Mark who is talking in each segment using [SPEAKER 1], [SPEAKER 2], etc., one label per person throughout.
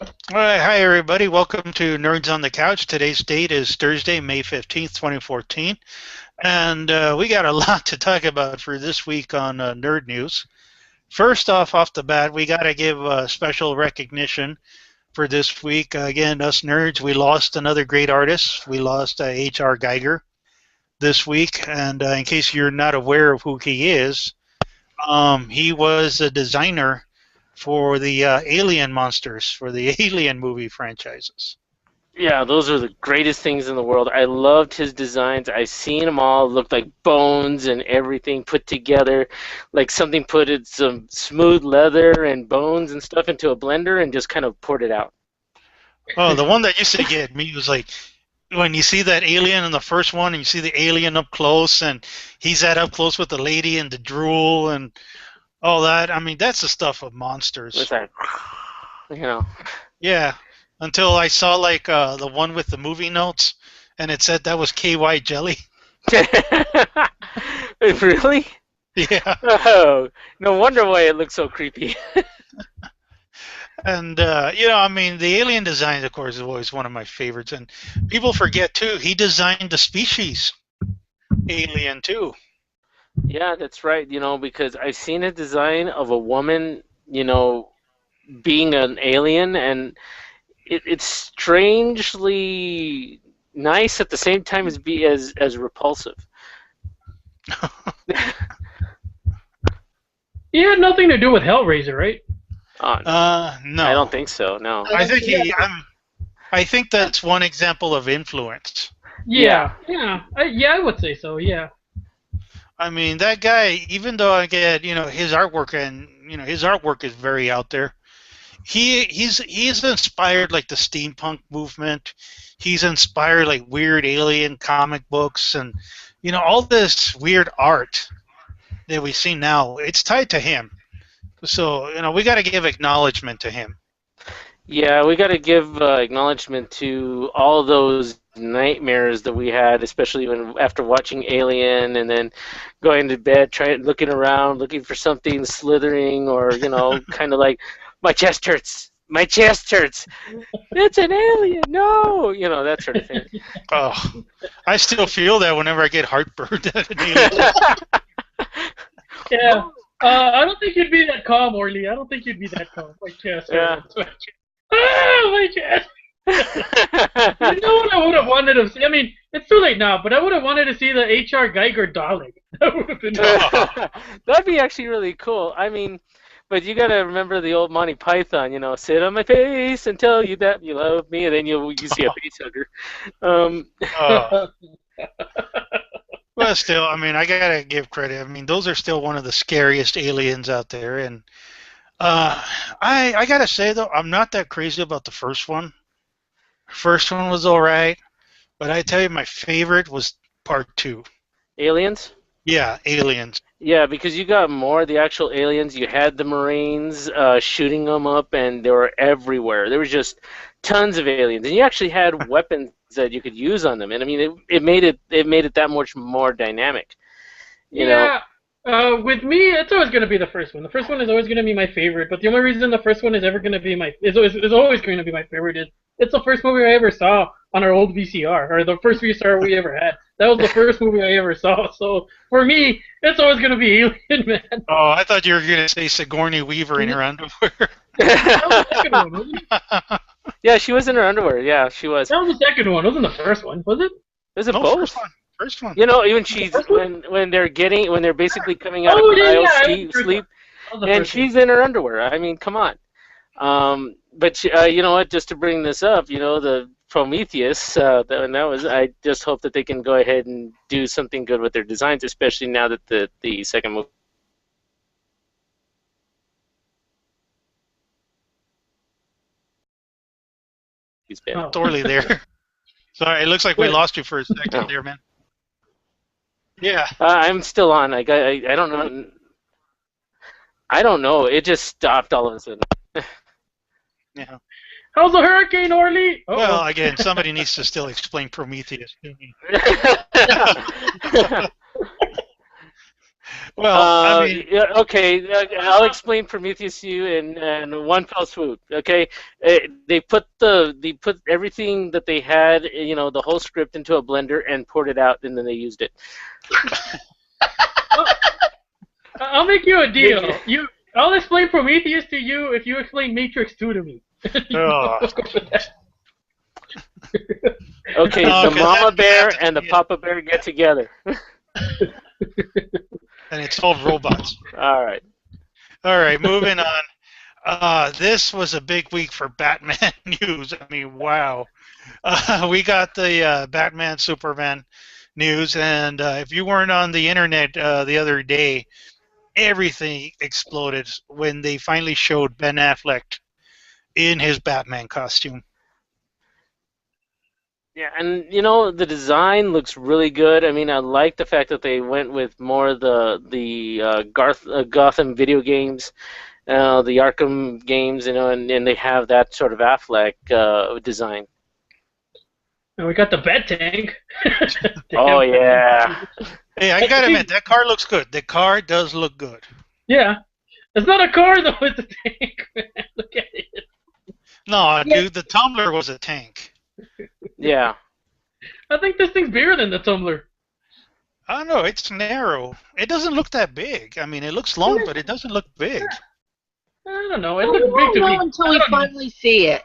[SPEAKER 1] All right, hi everybody. Welcome to Nerds on the Couch. Today's date is Thursday, May 15th, 2014, and we got a lot to talk about for this week on Nerd News. First off the bat, we got to give special recognition for this week. Again, us nerds, we lost another great artist. We lost H.R. Geiger this week, and in case you're not aware of who he is, he was a designer for the Alien monsters for the Alien movie franchises.
[SPEAKER 2] Yeah, those are the greatest things in the world. I loved his designs. I've seen them all. Looked like bones and everything put together, like something put in some smooth leather and bones and stuff into a blender and just kind of poured it out.
[SPEAKER 1] Oh, the one that used to get me was like when you see that alien in the first one, and you see the alien up close, and he's at up close with the lady and the drool and all that. I mean, that's the stuff of
[SPEAKER 2] It's
[SPEAKER 1] monsters.
[SPEAKER 2] like, you know.
[SPEAKER 1] Yeah, until I saw like the one with the movie notes, and it said that was KY jelly.
[SPEAKER 2] Really?
[SPEAKER 1] Yeah,
[SPEAKER 2] Oh, no wonder why it looks so creepy.
[SPEAKER 1] and I mean, the alien design, of course, is always one of my favorites, and people forget too. He designed the species alien too.
[SPEAKER 2] Yeah, that's right. Because I've seen a design of a woman, being an alien, and it's strangely nice at the same time as be as repulsive.
[SPEAKER 3] He had nothing to do with Hellraiser, right?
[SPEAKER 2] Oh, I
[SPEAKER 1] No.
[SPEAKER 2] don't think so. No.
[SPEAKER 1] I think
[SPEAKER 3] Yeah,
[SPEAKER 1] I think that's one example of influence.
[SPEAKER 2] Yeah.
[SPEAKER 3] yeah. I would say so. Yeah.
[SPEAKER 1] I mean, that guy, even though I get, his artwork and, his artwork is very out there. He's inspired like the steampunk movement. He's inspired like weird alien comic books and, all this weird art that we see now. It's tied to him. So, we got to give acknowledgement to him.
[SPEAKER 2] Yeah, we got to give acknowledgement to all those nightmares that we had, especially when after watching Alien and then going to bed, trying looking around, looking for something slithering, or kind of like my chest hurts. My chest hurts. It's an alien. No, that sort of thing.
[SPEAKER 1] Oh, I still feel that whenever I get heartburn at an alien.
[SPEAKER 3] Yeah. I don't think you'd be that calm, Orly. I don't think you'd be that calm. My chest.
[SPEAKER 2] Yeah.
[SPEAKER 3] My chest. You know what I would have wanted to see? I mean, it's too late now, but I would have wanted to see the H.R. Geiger Dalek. That would have been.
[SPEAKER 2] That'd be actually really cool. I mean, but you gotta remember the old Monty Python, sit on my face and tell you that you love me, and then you see a face hugger.
[SPEAKER 1] Oh. Well, still, I mean, I gotta give credit. I mean, those are still one of the scariest aliens out there, and uh, I gotta say though, I'm not that crazy about the first one. First one was all right, but I tell you, my favorite was part two.
[SPEAKER 2] Aliens?
[SPEAKER 1] Yeah, Aliens.
[SPEAKER 2] Yeah, because you got more of the actual aliens. You had the Marines shooting them up, and they were everywhere. There was just tons of aliens, and you actually had weapons that you could use on them. And I mean, it made it that much more dynamic. You know?
[SPEAKER 3] Yeah. With me, it's always going to be the first one. The first one is always going to be my favorite. But the only reason the first one is ever going to be is always going to be my favorite is it's the first movie I ever saw on our old VCR, or the first VCR we ever had. That was the first movie I ever saw. So for me, it's always going to be Alien, man.
[SPEAKER 1] Oh, I thought you were gonna say Sigourney Weaver in her underwear.
[SPEAKER 3] That was the second one, wasn't it?
[SPEAKER 2] Yeah, she was in her underwear. Yeah, she was. It
[SPEAKER 3] That was the second one. It wasn't the first one, was it?
[SPEAKER 2] was a
[SPEAKER 1] No,
[SPEAKER 2] both.
[SPEAKER 1] first one. First one.
[SPEAKER 2] Even
[SPEAKER 3] The
[SPEAKER 2] she's
[SPEAKER 3] first one?
[SPEAKER 2] when they're basically coming out of
[SPEAKER 3] Oh, yeah,
[SPEAKER 2] cryo
[SPEAKER 3] yeah. It was the first
[SPEAKER 2] sleep,
[SPEAKER 3] one. That was the
[SPEAKER 2] and
[SPEAKER 3] first one.
[SPEAKER 2] she's in her underwear. I mean, come on. But you know what? Just to bring this up, the Prometheus, and that was. I just hope that they can go ahead and do something good with their designs, especially now that the second movie's been.
[SPEAKER 3] Oh.
[SPEAKER 1] Totally there. Sorry, it looks like we
[SPEAKER 3] Good.
[SPEAKER 1] lost you for a second
[SPEAKER 2] Oh.
[SPEAKER 1] there, man. Yeah.
[SPEAKER 2] I'm still on. Like I don't know. I don't know. It just stopped all of a sudden.
[SPEAKER 1] Yeah.
[SPEAKER 3] How's the hurricane, Orly?
[SPEAKER 1] Well, again, somebody needs to still explain Prometheus to me. Well, I mean,
[SPEAKER 2] Yeah, okay, I'll explain Prometheus to you in one fell swoop. Okay, they put everything that they had, the whole script into a blender and poured it out, and then they used it.
[SPEAKER 3] I'll make you a deal. I'll explain Prometheus to you if you explain Matrix 2 to me.
[SPEAKER 1] oh,
[SPEAKER 2] Okay,
[SPEAKER 1] No,
[SPEAKER 2] the
[SPEAKER 1] 'cause
[SPEAKER 2] mama
[SPEAKER 1] that-
[SPEAKER 2] bear
[SPEAKER 1] that-
[SPEAKER 2] and the papa bear get together.
[SPEAKER 1] and it's all robots.
[SPEAKER 2] All right.
[SPEAKER 1] All right, moving on. This was a big week for Batman news. I mean, wow. We got the Batman Superman news, and if you weren't on the internet the other day, everything exploded when they finally showed Ben Affleck in his Batman costume.
[SPEAKER 2] Yeah, and the design looks really good. I mean, I like the fact that they went with more of the Gotham video games, the Arkham games, and they have that sort of Affleck design.
[SPEAKER 3] And we got the Bat Tank.
[SPEAKER 2] Oh yeah.
[SPEAKER 1] Hey, I gotta admit, that car looks good. The car does look good.
[SPEAKER 3] Yeah. It's not a car, though. It's a tank. Look at it.
[SPEAKER 1] No, dude, the Tumbler was a tank.
[SPEAKER 2] Yeah.
[SPEAKER 3] I think this thing's bigger than the Tumbler.
[SPEAKER 1] I don't know, it's narrow. It doesn't look that big. I mean, it looks long, but it doesn't look big.
[SPEAKER 3] I don't know. It
[SPEAKER 4] We
[SPEAKER 3] looks big
[SPEAKER 4] won't
[SPEAKER 3] to
[SPEAKER 4] know
[SPEAKER 3] me.
[SPEAKER 4] until
[SPEAKER 3] I
[SPEAKER 4] we
[SPEAKER 3] don't know.
[SPEAKER 4] finally see it.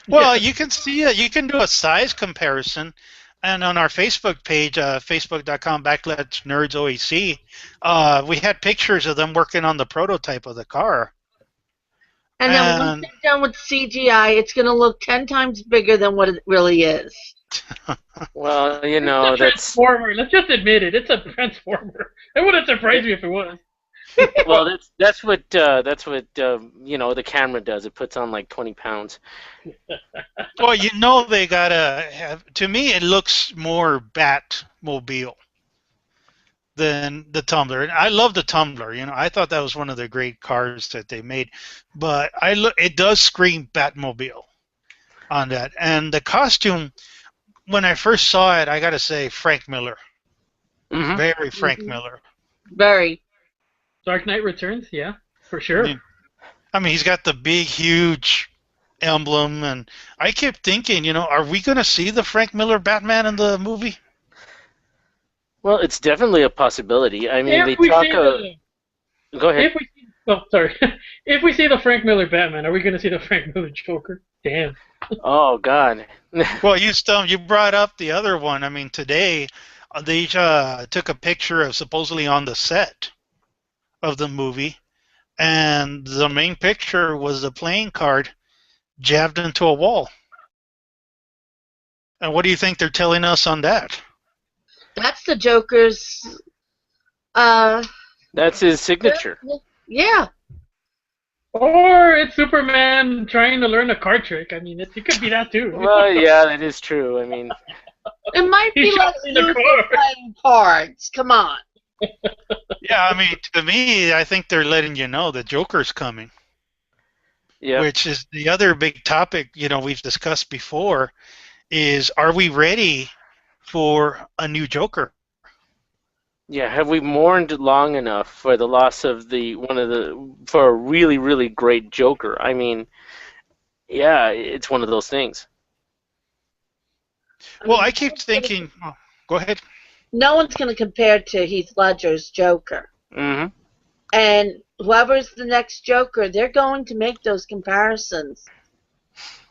[SPEAKER 1] Well, you can see it. You can do a size comparison. And on our Facebook page, facebook.com/nerdsoec, we had pictures of them working on the prototype of the car.
[SPEAKER 4] And then once it's done with CGI, it's going to look 10 times bigger than what it really is.
[SPEAKER 2] Well,
[SPEAKER 3] It's a
[SPEAKER 2] that's
[SPEAKER 3] Transformer. Let's just admit it. It's a Transformer. It wouldn't surprise me if it was.
[SPEAKER 2] well, that's what the camera does. It puts on like 20 pounds.
[SPEAKER 1] Well, they gotta have. To me, it looks more Batmobile than the Tumbler. And I love the Tumbler. I thought that was one of the great cars that they made. But it does scream Batmobile on that. And the costume, when I first saw it, I gotta say Frank Miller.
[SPEAKER 2] Mm-hmm.
[SPEAKER 1] Very Frank Miller.
[SPEAKER 4] Very.
[SPEAKER 3] Dark Knight Returns, yeah, for sure.
[SPEAKER 1] I mean, he's got the big, huge emblem, and I kept thinking, are we going to see the Frank Miller Batman in the movie?
[SPEAKER 2] Well, it's definitely a possibility. I mean,
[SPEAKER 3] If
[SPEAKER 2] they
[SPEAKER 3] we
[SPEAKER 2] talk.
[SPEAKER 3] see the-
[SPEAKER 2] Go ahead.
[SPEAKER 3] If we see the Frank Miller Batman, are we going to see the Frank Miller Joker? Damn.
[SPEAKER 2] Oh God.
[SPEAKER 1] Well, you brought up the other one. I mean, today they took a picture of supposedly on the set of the movie, and the main picture was a playing card jabbed into a wall. And what do you think they're telling us on that?
[SPEAKER 4] That's the Joker's.
[SPEAKER 2] That's his signature.
[SPEAKER 4] Yeah.
[SPEAKER 3] Or it's Superman trying to learn a card trick. I mean, it could be that too.
[SPEAKER 2] Well, yeah, that is true. I mean,
[SPEAKER 4] It might be
[SPEAKER 3] He's
[SPEAKER 4] like
[SPEAKER 3] shot in the
[SPEAKER 4] Luthor
[SPEAKER 3] car.
[SPEAKER 4] playing cards. Come on.
[SPEAKER 1] Yeah, I mean, to me, I think they're letting you know the Joker's coming.
[SPEAKER 2] yeah.
[SPEAKER 1] Which is the other big topic, we've discussed before, is are we ready for a new Joker?
[SPEAKER 2] Yeah, have we mourned long enough for the loss of for a really, really great Joker? I mean, yeah, it's one of those things.
[SPEAKER 1] Well, I keep thinking. Oh, go ahead.
[SPEAKER 4] No one's going to compare to Heath Ledger's Joker.
[SPEAKER 2] Mm-hmm.
[SPEAKER 4] And whoever's the next Joker, they're going to make those comparisons.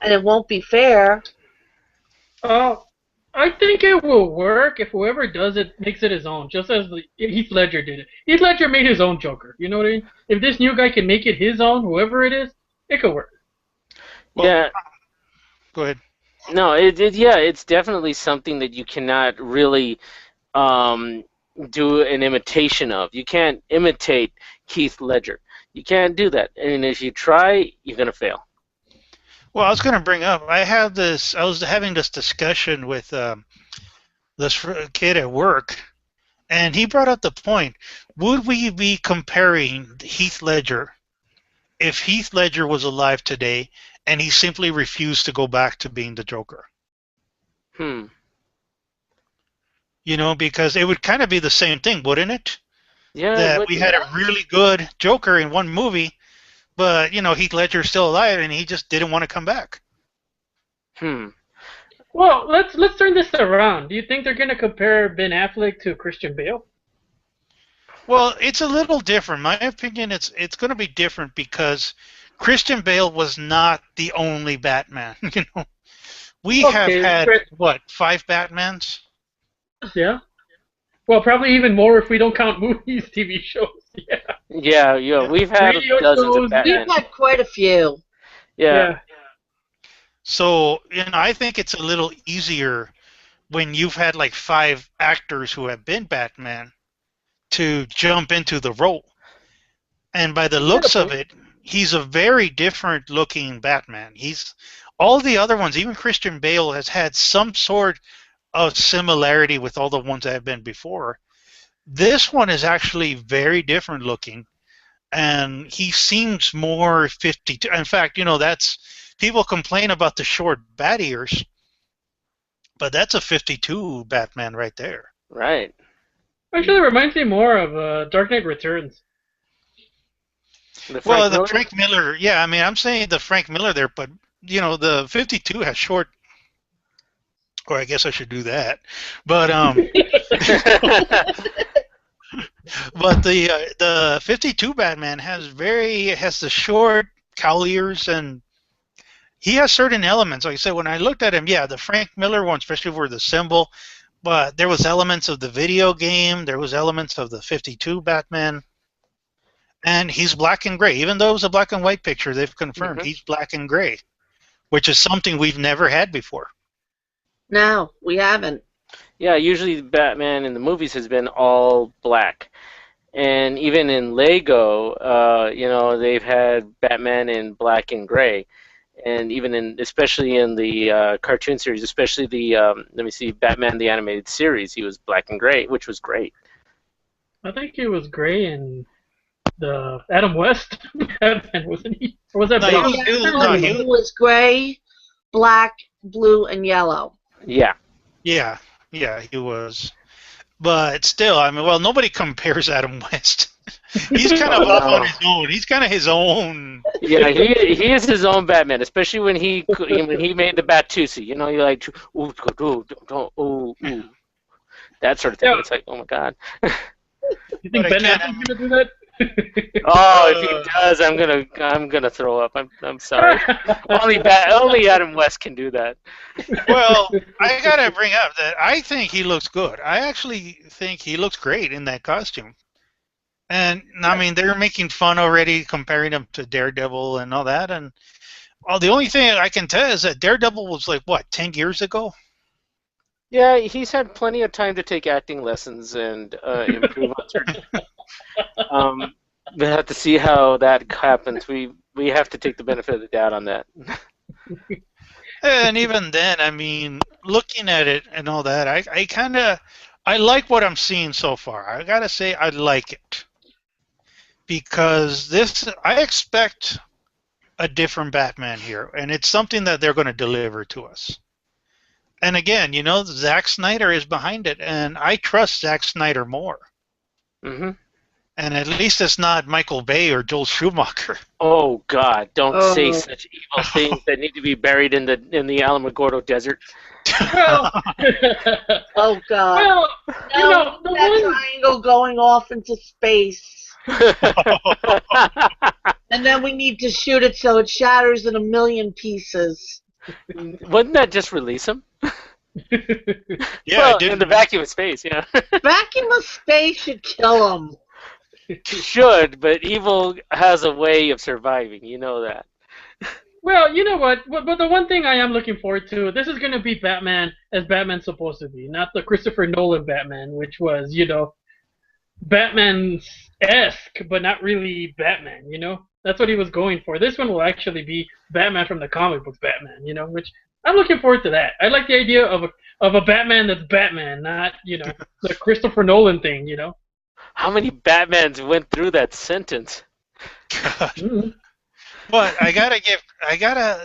[SPEAKER 4] And it won't be fair.
[SPEAKER 3] I think it will work if whoever does it makes it his own, just as Heath Ledger did it. Heath Ledger made his own Joker. You know what I mean? If this new guy can make it his own, whoever it is, it could work.
[SPEAKER 1] Well,
[SPEAKER 2] Yeah.
[SPEAKER 1] Go ahead.
[SPEAKER 2] No, it's definitely something that you cannot really do an imitation of. You can't imitate Heath Ledger. You can't do that. And if you try, you're going to fail.
[SPEAKER 1] Well, I was going to bring up. I was having this discussion with this kid at work, and he brought up the point: would we be comparing Heath Ledger if Heath Ledger was alive today and he simply refused to go back to being the Joker?
[SPEAKER 2] Hmm.
[SPEAKER 1] Because it would kind of be the same thing, wouldn't it?
[SPEAKER 2] Yeah, it
[SPEAKER 1] that
[SPEAKER 2] would
[SPEAKER 1] we
[SPEAKER 2] be.
[SPEAKER 1] had a really good Joker in one movie, but Heath Ledger's still alive and he just didn't want to come back.
[SPEAKER 2] Hmm.
[SPEAKER 3] Well, let's turn this around. Do you think they're gonna compare Ben Affleck to Christian Bale?
[SPEAKER 1] Well, it's a little different. My opinion, it's going to be different because Christian Bale was not the only Batman. We have
[SPEAKER 3] Okay,
[SPEAKER 1] had
[SPEAKER 3] great.
[SPEAKER 1] what, 5 Batmans?
[SPEAKER 3] Yeah. Well, probably even more if we don't count movies, TV shows. Yeah.
[SPEAKER 2] Yeah, yeah.
[SPEAKER 1] Yeah.
[SPEAKER 2] We've had
[SPEAKER 3] Radio
[SPEAKER 2] dozens of
[SPEAKER 3] shows.
[SPEAKER 4] We've
[SPEAKER 2] Batman.
[SPEAKER 4] had quite a few.
[SPEAKER 2] Yeah.
[SPEAKER 3] Yeah.
[SPEAKER 1] So, I think it's a little easier when you've had like 5 actors who have been Batman to jump into the role. And by the looks of it, he's a very different looking Batman. He's all the other ones, even Christian Bale has had some sort of similarity with all the ones that have been before. This one is actually very different looking, and he seems more 52. In fact, that's people complain about the short bat ears, but that's a 52 Batman right there.
[SPEAKER 2] Right.
[SPEAKER 3] Actually, it reminds me more of Dark Knight Returns.
[SPEAKER 2] The
[SPEAKER 1] Well,
[SPEAKER 2] Frank
[SPEAKER 1] the
[SPEAKER 2] Miller?
[SPEAKER 1] Frank Miller, yeah, I mean, I'm saying the Frank Miller there, but the 52 has short. Or I guess I should do that, but but the 52 Batman has the short cowl ears, and he has certain elements. Like I said, when I looked at him, yeah, the Frank Miller one, especially for the symbol, but there was elements of the video game, there was elements of the 52 Batman, and he's black and gray. Even though it was a black and white picture, they've confirmed he's black and gray, which is something we've never had before.
[SPEAKER 4] No, we haven't.
[SPEAKER 2] Yeah, usually Batman in the movies has been all black. And even in Lego, they've had Batman in black and gray. And especially in the cartoon series, especially Batman the Animated Series, he was black and gray, which was great.
[SPEAKER 3] I think he was gray in the Adam West Batman, wasn't he? Or was that
[SPEAKER 1] No,
[SPEAKER 3] Bale?
[SPEAKER 4] He was gray, black, blue, and yellow.
[SPEAKER 2] Yeah.
[SPEAKER 1] Yeah, he was. But still, I mean, well, nobody compares Adam West. He's kind of up on his own. He's kind of his own.
[SPEAKER 2] Yeah, he is his own Batman, especially when he made the Batusi. You're like, ooh, ooh, that sort of thing.
[SPEAKER 3] Yeah.
[SPEAKER 2] It's like, oh my god.
[SPEAKER 3] You think Ben Affleck's gonna do that?
[SPEAKER 2] Oh, if he does, I'm gonna throw up. I'm sorry. Only Adam West can do that.
[SPEAKER 1] Well, I gotta bring up that I think he looks good. I actually think he looks great in that costume. And I mean, they're making fun already, comparing him to Daredevil and all that. And the only thing I can tell is that Daredevil was like what, 10 years ago?
[SPEAKER 2] Yeah, he's had plenty of time to take acting lessons and improve on certain. We'll have to see how that happens. We have to take the benefit of the doubt on that.
[SPEAKER 1] And even then, I mean, looking at it and all that, I like what I'm seeing so far. I gotta say, I like it. Because I expect a different Batman here, and it's something that they're going to deliver to us. And again, Zack Snyder is behind it, and I trust Zack Snyder more.
[SPEAKER 2] Mm-hmm.
[SPEAKER 1] And at least it's not Michael Bay or Joel Schumacher.
[SPEAKER 2] Oh God! Don't say such evil things that need to be buried in the Alamogordo Desert.
[SPEAKER 3] Well,
[SPEAKER 4] Oh God!
[SPEAKER 3] well,
[SPEAKER 4] No,
[SPEAKER 3] the
[SPEAKER 4] that
[SPEAKER 3] one.
[SPEAKER 4] triangle going off into space, and then we need to shoot it so it shatters in a million pieces.
[SPEAKER 2] Wouldn't that just release him?
[SPEAKER 1] Yeah,
[SPEAKER 2] well,
[SPEAKER 1] I did.
[SPEAKER 2] in the vacuum of space, yeah.
[SPEAKER 4] Vacuum of space should kill him.
[SPEAKER 2] Should, but evil has a way of surviving. You know that.
[SPEAKER 3] Well, you know what? But the one thing I am looking forward to, this is going to be Batman as Batman's supposed to be, not the Christopher Nolan Batman, which was, Batman-esque, but not really Batman, That's what he was going for. This one will actually be Batman from the comic books Batman, which I'm looking forward to that. I like the idea of a Batman that's Batman, not, the Christopher Nolan thing,
[SPEAKER 2] How many Batmans went through that sentence?
[SPEAKER 1] God.
[SPEAKER 3] Mm-hmm.
[SPEAKER 1] But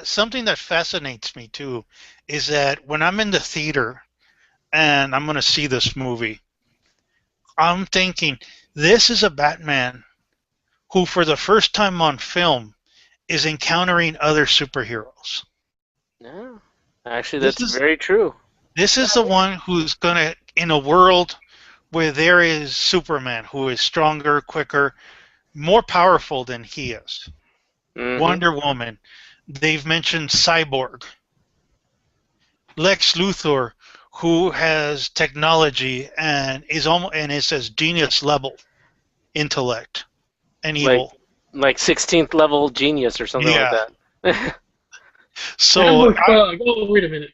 [SPEAKER 1] something that fascinates me too is that when I'm in the theater and I'm going to see this movie, I'm thinking, This is a Batman who, for the first time on film, is encountering other superheroes.
[SPEAKER 2] No, actually,
[SPEAKER 1] This
[SPEAKER 2] that's
[SPEAKER 1] is
[SPEAKER 2] very true.
[SPEAKER 1] this is the one who's gonna, in a world where there is Superman, who is stronger, quicker, more powerful than he is.
[SPEAKER 2] Hmm.
[SPEAKER 1] Wonder Woman. They've mentioned Cyborg. Lex Luthor, who has technology and is almost and it says genius level intellect and
[SPEAKER 2] Like
[SPEAKER 1] evil.
[SPEAKER 2] like 16th level genius or something
[SPEAKER 1] Yeah.
[SPEAKER 2] like that.
[SPEAKER 1] So
[SPEAKER 3] oh, wait a minute.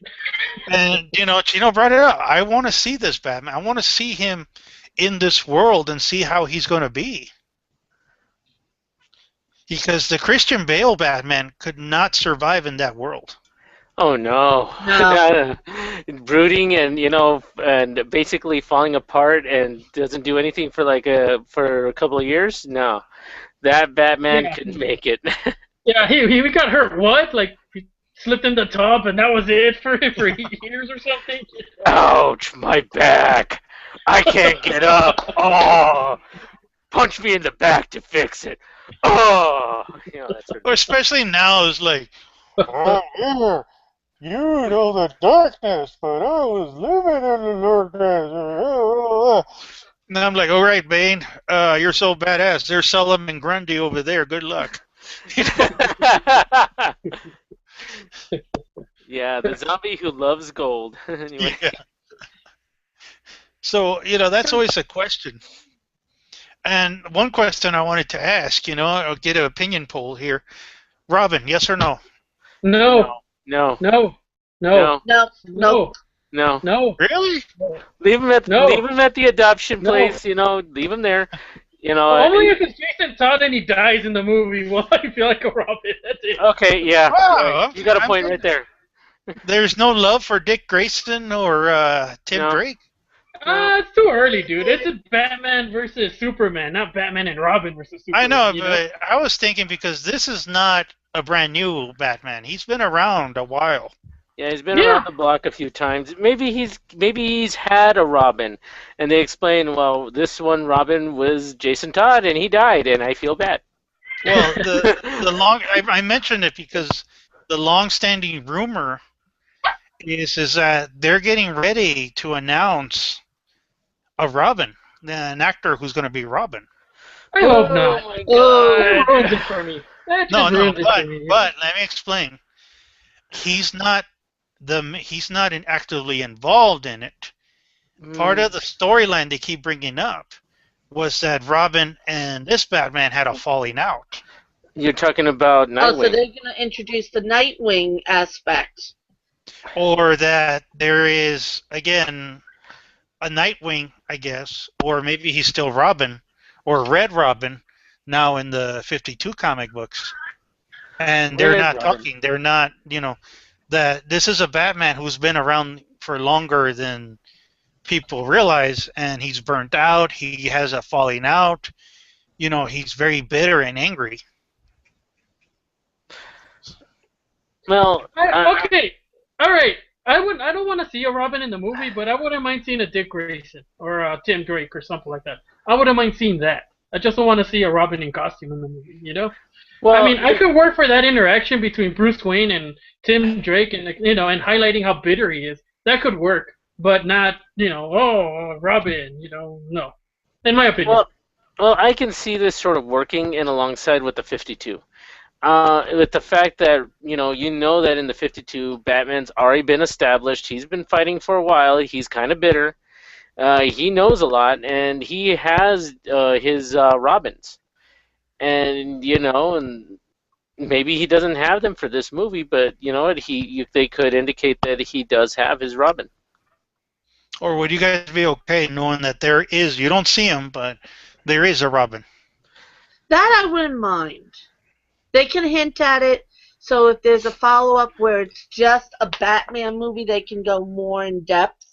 [SPEAKER 1] and Chino brought it up. I want to see this Batman. I want to see him in this world and see how he's going to be. Because the Christian Bale Batman could not survive in that world.
[SPEAKER 2] Oh no.
[SPEAKER 4] No.
[SPEAKER 2] Brooding and and basically falling apart and doesn't do anything for for a couple of years? No. That Batman
[SPEAKER 3] Yeah.
[SPEAKER 2] couldn't make it.
[SPEAKER 3] Yeah, he got hurt. What? Like he slipped in the tub and that was it for years or something.
[SPEAKER 2] Ouch, my back. I can't get up. Oh. Punch me in the back to fix it. Oh, that sort
[SPEAKER 1] Or
[SPEAKER 2] of
[SPEAKER 1] especially now, it's like, oh, you know the darkness, but I was living in the darkness. And I'm like, all right, Bane, you're so badass. There's Solomon Grundy over there. Good luck.
[SPEAKER 2] Yeah, the zombie who loves gold. Anyway.
[SPEAKER 1] Yeah. So, that's always a question. And one question I wanted to ask, I'll get an opinion poll here. Robin, yes or no?
[SPEAKER 3] No,
[SPEAKER 2] No.
[SPEAKER 3] no, no,
[SPEAKER 2] No.
[SPEAKER 4] No,
[SPEAKER 3] no,
[SPEAKER 2] No.
[SPEAKER 3] no.
[SPEAKER 1] Really?
[SPEAKER 2] Leave him at
[SPEAKER 3] No.
[SPEAKER 2] the adoption
[SPEAKER 3] No.
[SPEAKER 2] place, leave him there.
[SPEAKER 3] Only if it's Jason Todd and he dies in the movie will I feel like a Robin. That's it.
[SPEAKER 2] Okay, yeah.
[SPEAKER 1] Wow,
[SPEAKER 2] You got a
[SPEAKER 1] I'm
[SPEAKER 2] point
[SPEAKER 1] good.
[SPEAKER 2] right there.
[SPEAKER 1] There's no love for Dick Grayson or Tim
[SPEAKER 2] No.
[SPEAKER 1] Drake?
[SPEAKER 3] It's too early, dude. It's a Batman versus Superman, not Batman and Robin versus Superman.
[SPEAKER 1] I know,
[SPEAKER 3] you
[SPEAKER 1] but I was thinking because this is not a brand new Batman. He's been around a while.
[SPEAKER 2] Yeah, he's been
[SPEAKER 3] Yeah.
[SPEAKER 2] around the block a few times. Maybe he's had a Robin, and they explain, well, this one Robin was Jason Todd, and he died, and I feel bad.
[SPEAKER 1] Well, I mentioned it because the long-standing rumor is that they're getting ready to announce a Robin, an actor who's going to be Robin.
[SPEAKER 3] I hope not.
[SPEAKER 2] Oh my
[SPEAKER 3] That
[SPEAKER 2] God.
[SPEAKER 3] ruins it for me. That just
[SPEAKER 1] No,
[SPEAKER 3] ruins it for me.
[SPEAKER 1] but let me explain. He's not actively involved in it. Part of the storyline they keep bringing up was that Robin and this Batman had a falling out.
[SPEAKER 2] You're talking about
[SPEAKER 4] Oh,
[SPEAKER 2] Nightwing.
[SPEAKER 4] so they're going to introduce the Nightwing aspect.
[SPEAKER 1] Or that there is, again, a Nightwing, I guess, or maybe he's still Robin, or Red Robin, now in the 52 comic books. And they're
[SPEAKER 2] Red
[SPEAKER 1] not
[SPEAKER 2] Robin.
[SPEAKER 1] talking, they're not, that this is a Batman who's been around for longer than people realize, and he's burnt out, he has a falling out, he's very bitter and angry.
[SPEAKER 2] Well,
[SPEAKER 3] Okay, all right. I don't want to see a Robin in the movie, but I wouldn't mind seeing a Dick Grayson or a Tim Drake or something like that. I wouldn't mind seeing that. I just don't want to see a Robin in costume in the movie.
[SPEAKER 2] well,
[SPEAKER 3] I mean, I could work for that interaction between Bruce Wayne and Tim Drake, and and highlighting how bitter he is. That could work, but not Robin. No, in my opinion.
[SPEAKER 2] Well, I can see this sort of working in alongside with the 52. With the fact that you know that in the 52, Batman's already been established. He's been fighting for a while. He's kind of bitter. He knows a lot, and he has his Robins, and and maybe he doesn't have them for this movie, but you know what? They could indicate that he does have his Robin.
[SPEAKER 1] Or would you guys be okay knowing that there is, you don't see him, but there is a Robin?
[SPEAKER 4] That I wouldn't mind. They can hint at it, so if there's a follow-up where it's just a Batman movie, they can go more in depth.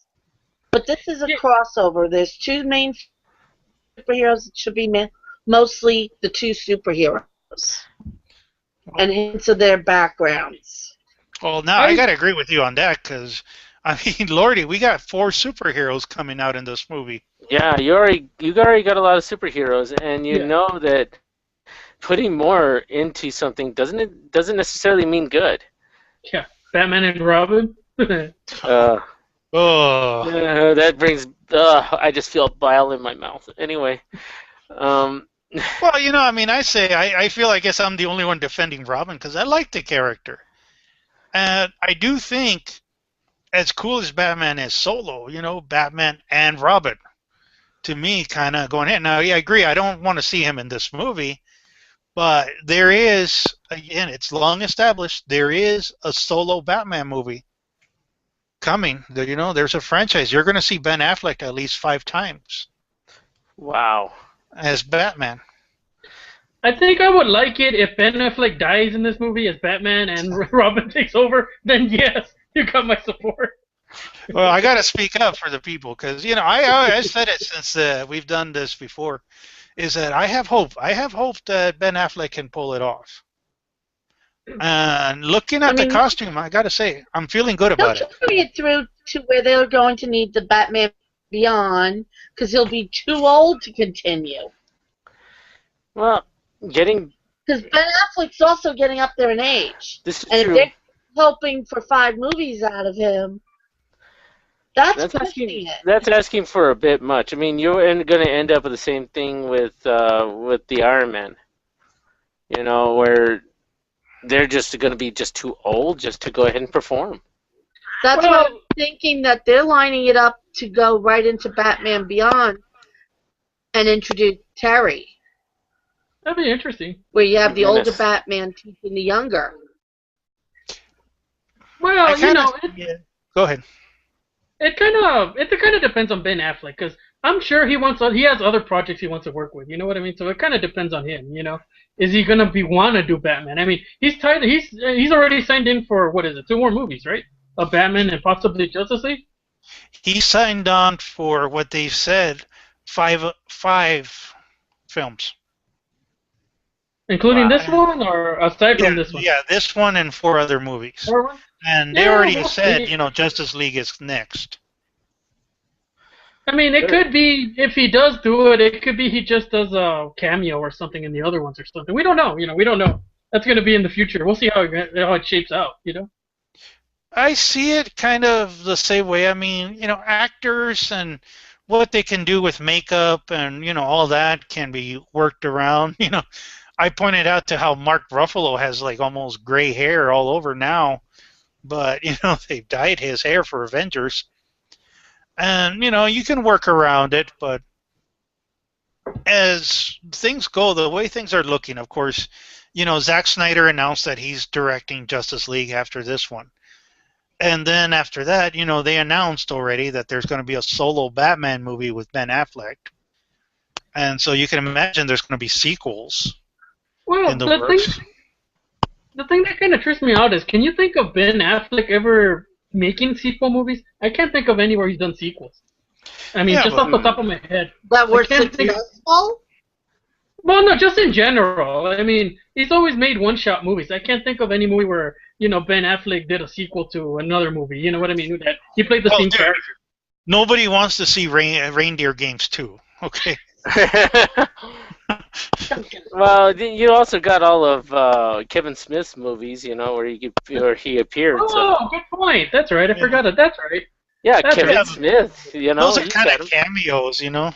[SPEAKER 4] But this is a crossover. There's two main superheroes. It should be mostly the two superheroes and hints of their backgrounds.
[SPEAKER 1] Well, now I got to agree with you on that because I mean, Lordy, we got 4 superheroes coming out in this movie.
[SPEAKER 2] Yeah, you already got a lot of superheroes, and you
[SPEAKER 3] Yeah.
[SPEAKER 2] know that putting more into something doesn't necessarily mean good.
[SPEAKER 3] Yeah. Batman and Robin.
[SPEAKER 2] Uh,
[SPEAKER 1] Oh,
[SPEAKER 2] that brings. I just feel bile in my mouth. Anyway, um,
[SPEAKER 1] well, I mean, I feel I guess I'm the only one defending Robin because I like the character, and I do think as cool as Batman is solo, Batman and Robin to me kind of going in. Now, yeah, I agree. I don't want to see him in this movie, but there is, again, it's long established, there is a solo Batman movie coming. There's a franchise. You're going to see Ben Affleck at least 5 times
[SPEAKER 2] wow.
[SPEAKER 1] as Batman.
[SPEAKER 3] I think I would like it if Ben Affleck dies in this movie as Batman and Robin takes over. Then yes, you got my support.
[SPEAKER 1] Well, I got to speak up for the people because I said it since we've done this before. Is that I have hope. I have hope that Ben Affleck can pull it off. And looking at the costume, I got to say, I'm feeling good about it.
[SPEAKER 4] They'll carry it through to where they're going to need the Batman Beyond because he'll be too old to continue.
[SPEAKER 2] Well,
[SPEAKER 4] Because Ben Affleck's also getting up there in age.
[SPEAKER 2] this is
[SPEAKER 4] And
[SPEAKER 2] true.
[SPEAKER 4] if they're hoping for 5 movies out of him, that's pushing it.
[SPEAKER 2] That's asking for a bit much. I mean, you're going to end up with the same thing with the Iron Man. Where they're just going to be just too old just to go ahead and perform.
[SPEAKER 4] That's why I'm thinking that they're lining it up to go right into Batman Beyond and introduce Terry,
[SPEAKER 3] That'd be interesting.
[SPEAKER 4] where you have the older
[SPEAKER 2] Goodness.
[SPEAKER 4] Batman teaching the younger.
[SPEAKER 3] Well,
[SPEAKER 1] Go ahead.
[SPEAKER 3] it kind of depends on Ben Affleck because I'm sure he has other projects he wants to work with. You know what I mean? So it kind of depends on him. Is he gonna want to do Batman? I mean, he's tied. He's already signed in for what is it? 2 more movies, right? A Batman and possibly Justice League.
[SPEAKER 1] He signed on for what they've said, 5 films.
[SPEAKER 3] Including this one, or aside from this one?
[SPEAKER 1] Yeah, this one and 4 other movies.
[SPEAKER 3] 4 one?
[SPEAKER 1] And they
[SPEAKER 3] Yeah,
[SPEAKER 1] already
[SPEAKER 3] well,
[SPEAKER 1] said,
[SPEAKER 3] he-
[SPEAKER 1] Justice League is next.
[SPEAKER 3] I mean, it could be, if he does do it, it could be he just does a cameo or something in the other ones or something. We don't know. We don't know. That's going to be in the future. We'll see how it shapes out.
[SPEAKER 1] I see it kind of the same way. I mean, actors and what they can do with makeup and, all that can be worked around. I pointed out to how Mark Ruffalo has like almost gray hair all over now, but, they've dyed his hair for Avengers. And, you can work around it, but as things go, the way things are looking, of course, Zack Snyder announced that he's directing Justice League after this one. And then after that, they announced already that there's going to be a solo Batman movie with Ben Affleck. And so you can imagine there's going to be sequels
[SPEAKER 3] Well,
[SPEAKER 1] in the works.
[SPEAKER 3] The thing that kind of trips me out is, can you think of Ben Affleck ever making sequel movies? I can't think of anywhere he's done sequels. I mean,
[SPEAKER 1] Yeah,
[SPEAKER 3] just
[SPEAKER 1] but-
[SPEAKER 3] off the top of my head.
[SPEAKER 4] That were
[SPEAKER 3] can't think of-
[SPEAKER 4] successful?
[SPEAKER 3] Well, no, just in general. I mean, he's always made one-shot movies. I can't think of any movie where, Ben Affleck did a sequel to another movie. You know what I mean? That he played the
[SPEAKER 1] Well,
[SPEAKER 3] same
[SPEAKER 1] dude,
[SPEAKER 3] character.
[SPEAKER 1] Nobody wants to see Reindeer Games 2. Okay.
[SPEAKER 2] Well, you also got all of Kevin Smith's movies, where he appeared. So.
[SPEAKER 3] Oh, good point. That's right. I forgot it. That's right.
[SPEAKER 2] Yeah,
[SPEAKER 3] That's
[SPEAKER 2] Kevin
[SPEAKER 1] right.
[SPEAKER 2] Smith.
[SPEAKER 1] Those are
[SPEAKER 2] he's
[SPEAKER 1] kind
[SPEAKER 2] got
[SPEAKER 1] of
[SPEAKER 2] 'em.
[SPEAKER 1] cameos,
[SPEAKER 3] Yeah.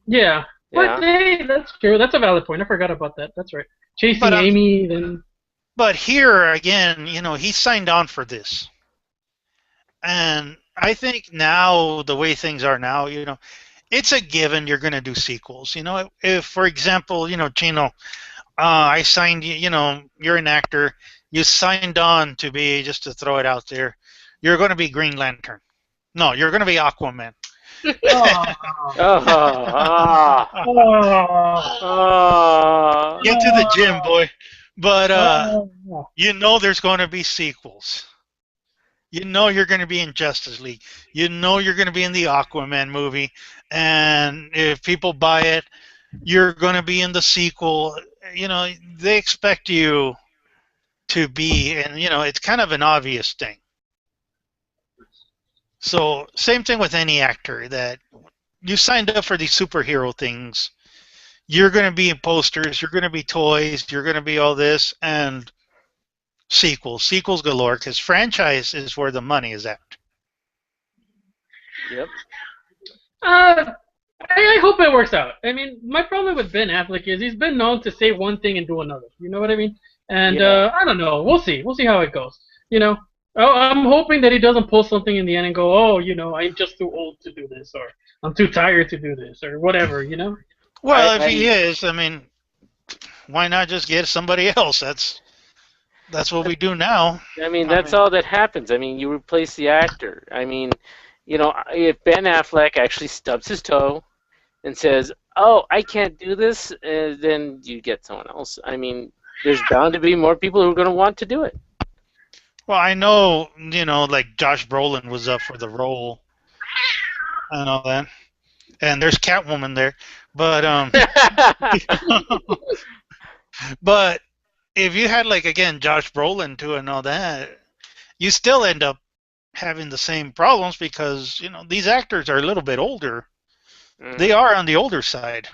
[SPEAKER 2] Yeah.
[SPEAKER 3] But hey, that's true. That's a valid point. I forgot about that. That's right. Chasing
[SPEAKER 1] But,
[SPEAKER 3] Amy, then.
[SPEAKER 1] But here, again, he signed on for this. And I think now, the way things are now, it's a given you're going to do sequels. If, for example, Chino, I signed you, you're an actor, you signed on to be, just to throw it out there, you're going to be Green Lantern. No, you're going to be Aquaman.
[SPEAKER 3] Oh.
[SPEAKER 2] Oh.
[SPEAKER 1] Get to the gym, boy. But,
[SPEAKER 3] Oh.
[SPEAKER 1] there's going to be sequels. You're going to be in Justice League. You're going to be in the Aquaman movie. And if people buy it, you're going to be in the sequel. They expect you to be, and, it's kind of an obvious thing. So same thing with any actor that you signed up for these superhero things. You're going to be in posters, you're going to be toys, you're going to be all this, and sequels galore, because franchise is where the money is at.
[SPEAKER 2] Yep.
[SPEAKER 3] I hope it works out. I mean, my problem with Ben Affleck is he's been known to say one thing and do another. You know what I mean? And
[SPEAKER 2] Yeah.
[SPEAKER 3] I don't know. We'll see. We'll see how it goes. You know, I'm hoping that he doesn't pull something in the end and go, oh, you know, I'm just too old to do this, or I'm too tired to do this, or whatever. You know?
[SPEAKER 1] Well, if
[SPEAKER 2] I-
[SPEAKER 1] he is, I mean, why not just get somebody else? That's what we do now.
[SPEAKER 2] I mean, that's all that happens. I mean, you replace the actor. I mean, you know, if Ben Affleck actually stubs his toe and says, "Oh, I can't do this," then you get someone else. I mean, there's bound to be more people who are going to want to do it.
[SPEAKER 1] Well, I know, like Josh Brolin was up for the role and all that. And there's Catwoman there. But but if you had, like, again, Josh Brolin too and all that, you still end up having the same problems because, these actors are a little bit older. They are on the older side.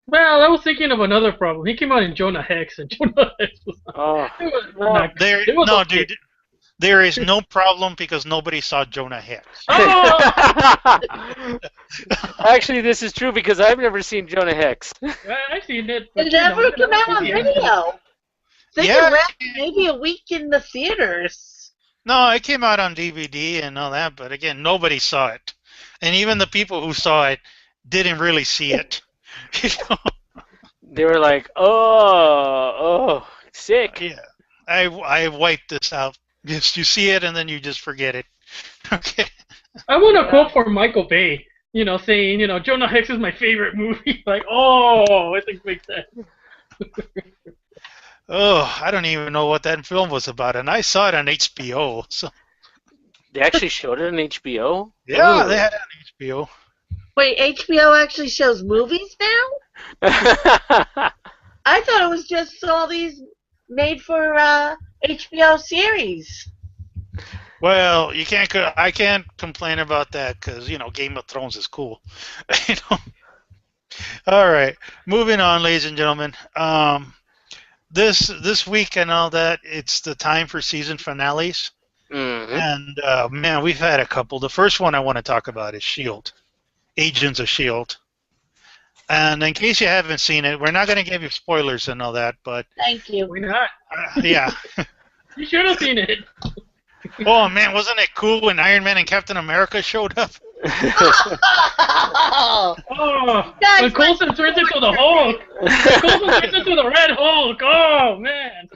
[SPEAKER 3] Well, I was thinking of another problem. He came out in Jonah Hex, and Jonah Hex was
[SPEAKER 2] Oh,
[SPEAKER 3] it was not
[SPEAKER 1] There,
[SPEAKER 3] it was
[SPEAKER 1] no,
[SPEAKER 3] okay.
[SPEAKER 1] dude, there is no problem because nobody saw Jonah Hex.
[SPEAKER 3] Oh!
[SPEAKER 2] actually, this is true because I've never seen Jonah Hex.
[SPEAKER 3] I've seen it. But,
[SPEAKER 4] It never came out on
[SPEAKER 3] yeah.
[SPEAKER 4] video. They
[SPEAKER 1] Yeah.
[SPEAKER 4] can wrap maybe a week in the theaters.
[SPEAKER 1] No, it came out on DVD and all that, but again, nobody saw it. And even the people who saw it didn't really see it.
[SPEAKER 2] They were like, "Oh, sick."
[SPEAKER 1] Yeah. I wiped this out. Yes, you see it and then you just forget it. Okay.
[SPEAKER 3] I want a
[SPEAKER 2] Yeah.
[SPEAKER 3] quote from Michael Bay, saying, Jonah Hex is my favorite movie. Like, oh, I think makes sense.
[SPEAKER 1] Oh, I don't even know what that film was about, and I saw it on HBO. So
[SPEAKER 2] They actually showed it on HBO.
[SPEAKER 1] yeah,
[SPEAKER 2] Ooh.
[SPEAKER 1] they had it on HBO.
[SPEAKER 4] Wait, HBO actually shows movies now? I thought it was just all these made for HBO series.
[SPEAKER 1] Well, you can't. I can't complain about that because Game of Thrones is cool. you know. All right, moving on, ladies and gentlemen. This week and all that, it's the time for season finales,
[SPEAKER 2] Mhm.
[SPEAKER 1] and man, we've had a couple. The first one I want to talk about is Shield, Agents of Shield. And in case you haven't seen it, we're not going to give you spoilers and all that, but
[SPEAKER 4] Thank you.
[SPEAKER 3] Why not?
[SPEAKER 1] yeah.
[SPEAKER 3] You should have seen it.
[SPEAKER 1] Oh man, wasn't it cool when Iron Man and Captain America showed up?
[SPEAKER 3] Oh,
[SPEAKER 4] Guys,
[SPEAKER 3] when Coulson turns into the Hulk. Coulson turns into the Red Hulk. Oh, man.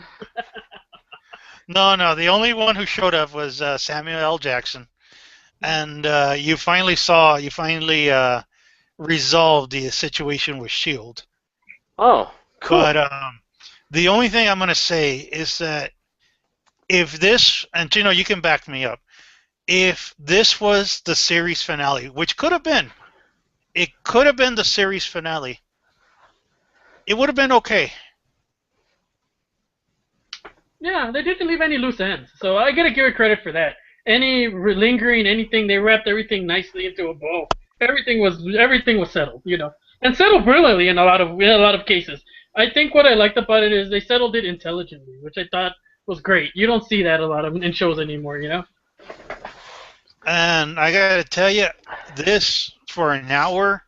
[SPEAKER 1] No, the only one who showed up was Samuel L. Jackson, and you finally resolved the situation with Shield.
[SPEAKER 2] Oh, cool.
[SPEAKER 1] But the only thing I'm going to say is that if this, and you can back me up, if this was the series finale, which could have been, it could have been the series finale, it would have been okay.
[SPEAKER 3] Yeah, they didn't leave any loose ends, so I gotta give it credit for that. Any lingering anything, they wrapped everything nicely into a bow. Everything was settled, and settled brilliantly in a lot of cases. I think what I liked about it is they settled it intelligently, which I thought was great. You don't see that a lot in shows anymore,
[SPEAKER 1] And I got to tell you, this, for an hour,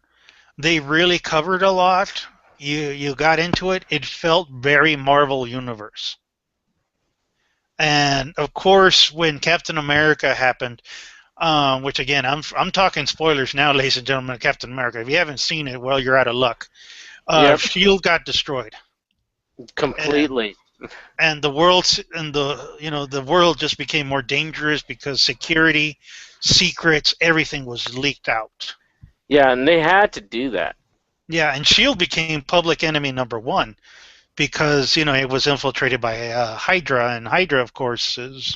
[SPEAKER 1] they really covered a lot. You got into it. It felt very Marvel Universe. And of course, when Captain America happened, which again, I'm talking spoilers now, ladies and gentlemen, of Captain America. If you haven't seen it, well, you're out of luck.
[SPEAKER 2] Yep.
[SPEAKER 1] Shield got destroyed,
[SPEAKER 2] Completely.
[SPEAKER 1] and the world just became more dangerous because security, secrets, everything was leaked out.
[SPEAKER 2] Yeah, and they had to do that.
[SPEAKER 1] Yeah, and Shield became public enemy number one because it was infiltrated by Hydra, and Hydra, of course, is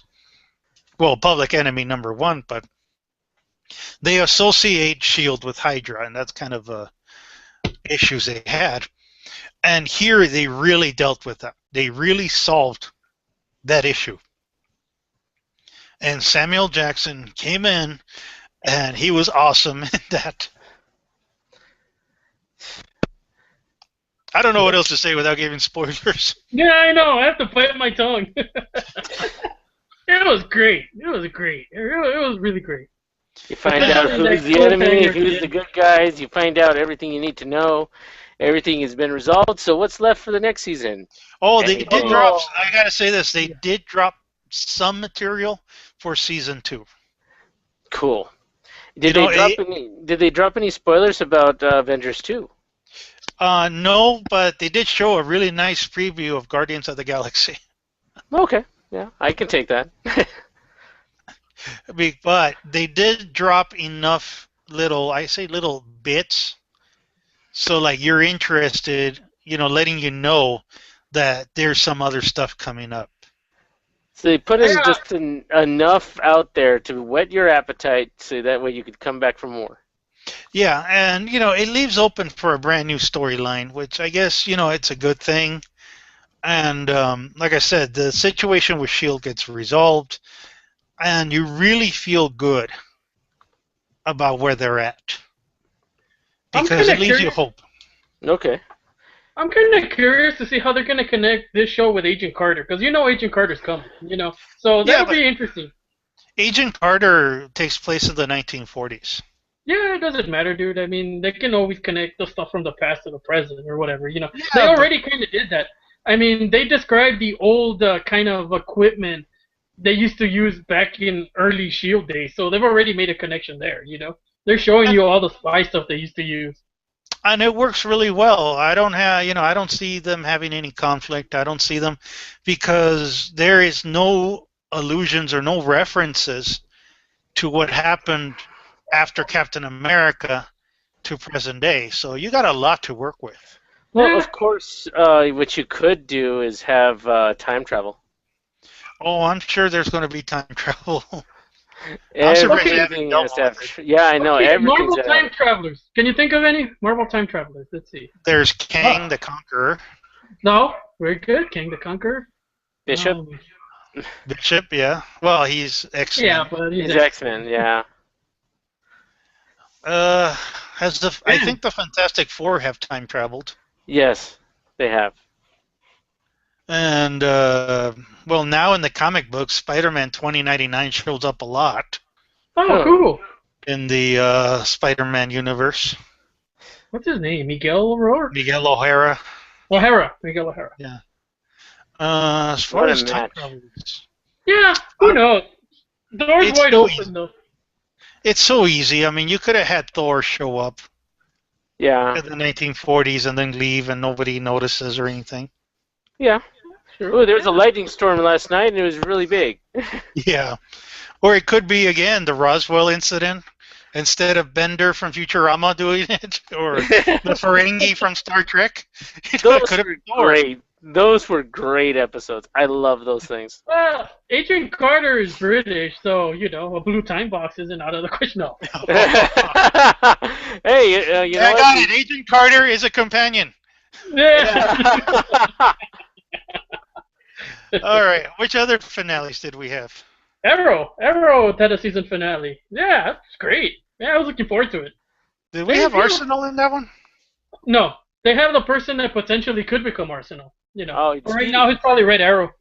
[SPEAKER 1] public enemy number one. But they associate Shield with Hydra, and that's kind of issues they had. And here they really dealt with that. They really solved that issue. And Samuel Jackson came in and he was awesome in that. I don't know what else to say without giving spoilers.
[SPEAKER 3] Yeah, I know. I have to bite my tongue. It was great. It was great. It was really great.
[SPEAKER 2] You find out who's the enemy, who's the good guys. You find out everything you need to know. Everything has been resolved. So what's left for the next season?
[SPEAKER 1] Oh, they did drop. I gotta say this. They did drop some material for season 2.
[SPEAKER 2] Cool. Did they drop any spoilers about Avengers 2?
[SPEAKER 1] No, but they did show a really nice preview of Guardians of the Galaxy.
[SPEAKER 2] Okay. Yeah, I can take that.
[SPEAKER 1] But they did drop enough little bits, so like you're interested, letting you know that there's some other stuff coming up.
[SPEAKER 2] So they put in just enough out there to whet your appetite, so that way you could come back for more.
[SPEAKER 1] Yeah, and it leaves open for a brand new storyline, which I guess it's a good thing. And like I said, the situation with S.H.I.E.L.D. gets resolved, and you really feel good about where they're at. Because it leaves you hope.
[SPEAKER 2] Okay.
[SPEAKER 3] I'm kind of curious to see how they're going to connect this show with Agent Carter, because Agent Carter's coming, So that'll be interesting.
[SPEAKER 1] Agent Carter takes place in the 1940s.
[SPEAKER 3] Yeah, it doesn't matter, dude. I mean, they can always connect the stuff from the past to the present or whatever, Yeah, they already kind of did that. I mean, they described the old kind of equipment they used to use back in early S.H.I.E.L.D. days, so they've already made a connection there, They're showing you all the spy stuff they used to use.
[SPEAKER 1] And it works really well. I don't see them having any conflict. I don't see them because there is no allusions or no references to what happened after Captain America to present day. So you got a lot to work with.
[SPEAKER 2] Well, of course, what you could do is have time travel.
[SPEAKER 1] Oh, I'm sure there's going to be time travel.
[SPEAKER 2] Everything has to have. Yeah, I know.
[SPEAKER 3] Okay, Marvel time travelers. Can you think of any Marvel time travelers? Let's see.
[SPEAKER 1] There's Kang the Conqueror.
[SPEAKER 3] No, very good. Kang the Conqueror.
[SPEAKER 2] Bishop.
[SPEAKER 1] Bishop, yeah. Well, he's X-Men.
[SPEAKER 3] Yeah, but
[SPEAKER 2] he's X-Men. Yeah.
[SPEAKER 1] I think the Fantastic Four have time traveled.
[SPEAKER 2] Yes, they have.
[SPEAKER 1] And now in the comic books, Spider-Man 2099 shows up a lot.
[SPEAKER 3] Oh, cool.
[SPEAKER 1] In the Spider-Man universe.
[SPEAKER 3] What's his name? Miguel O'Rourke?
[SPEAKER 1] Miguel O'Hara.
[SPEAKER 3] Miguel O'Hara.
[SPEAKER 1] Yeah. As far as time travelers.
[SPEAKER 3] Yeah, who knows? The door's wide open, though.
[SPEAKER 1] It's so easy. I mean, you could have had Thor show up.
[SPEAKER 2] Yeah.
[SPEAKER 1] In the 1940s and then leave and nobody notices or anything.
[SPEAKER 2] Yeah. Sure. Oh, there was a lightning storm last night and it was really big.
[SPEAKER 1] Yeah. Or it could be, again, the Roswell incident. Instead of Bender from Futurama doing it, or the Ferengi from Star Trek.
[SPEAKER 2] Those were great. Those were great episodes. I love those things.
[SPEAKER 3] Well, Agent Carter is British, so, a blue time box isn't out of the question. No.
[SPEAKER 2] Hey, you know
[SPEAKER 1] I got it. Agent Carter is a companion.
[SPEAKER 3] Yeah.
[SPEAKER 1] All right. Which other finales did we have?
[SPEAKER 3] Arrow had a season finale. Yeah, that's great. Yeah, I was looking forward to it.
[SPEAKER 1] Did we have Arsenal in that one?
[SPEAKER 3] No. They have the person that potentially could become Arsenal.
[SPEAKER 2] Right
[SPEAKER 3] now he's probably Red Arrow.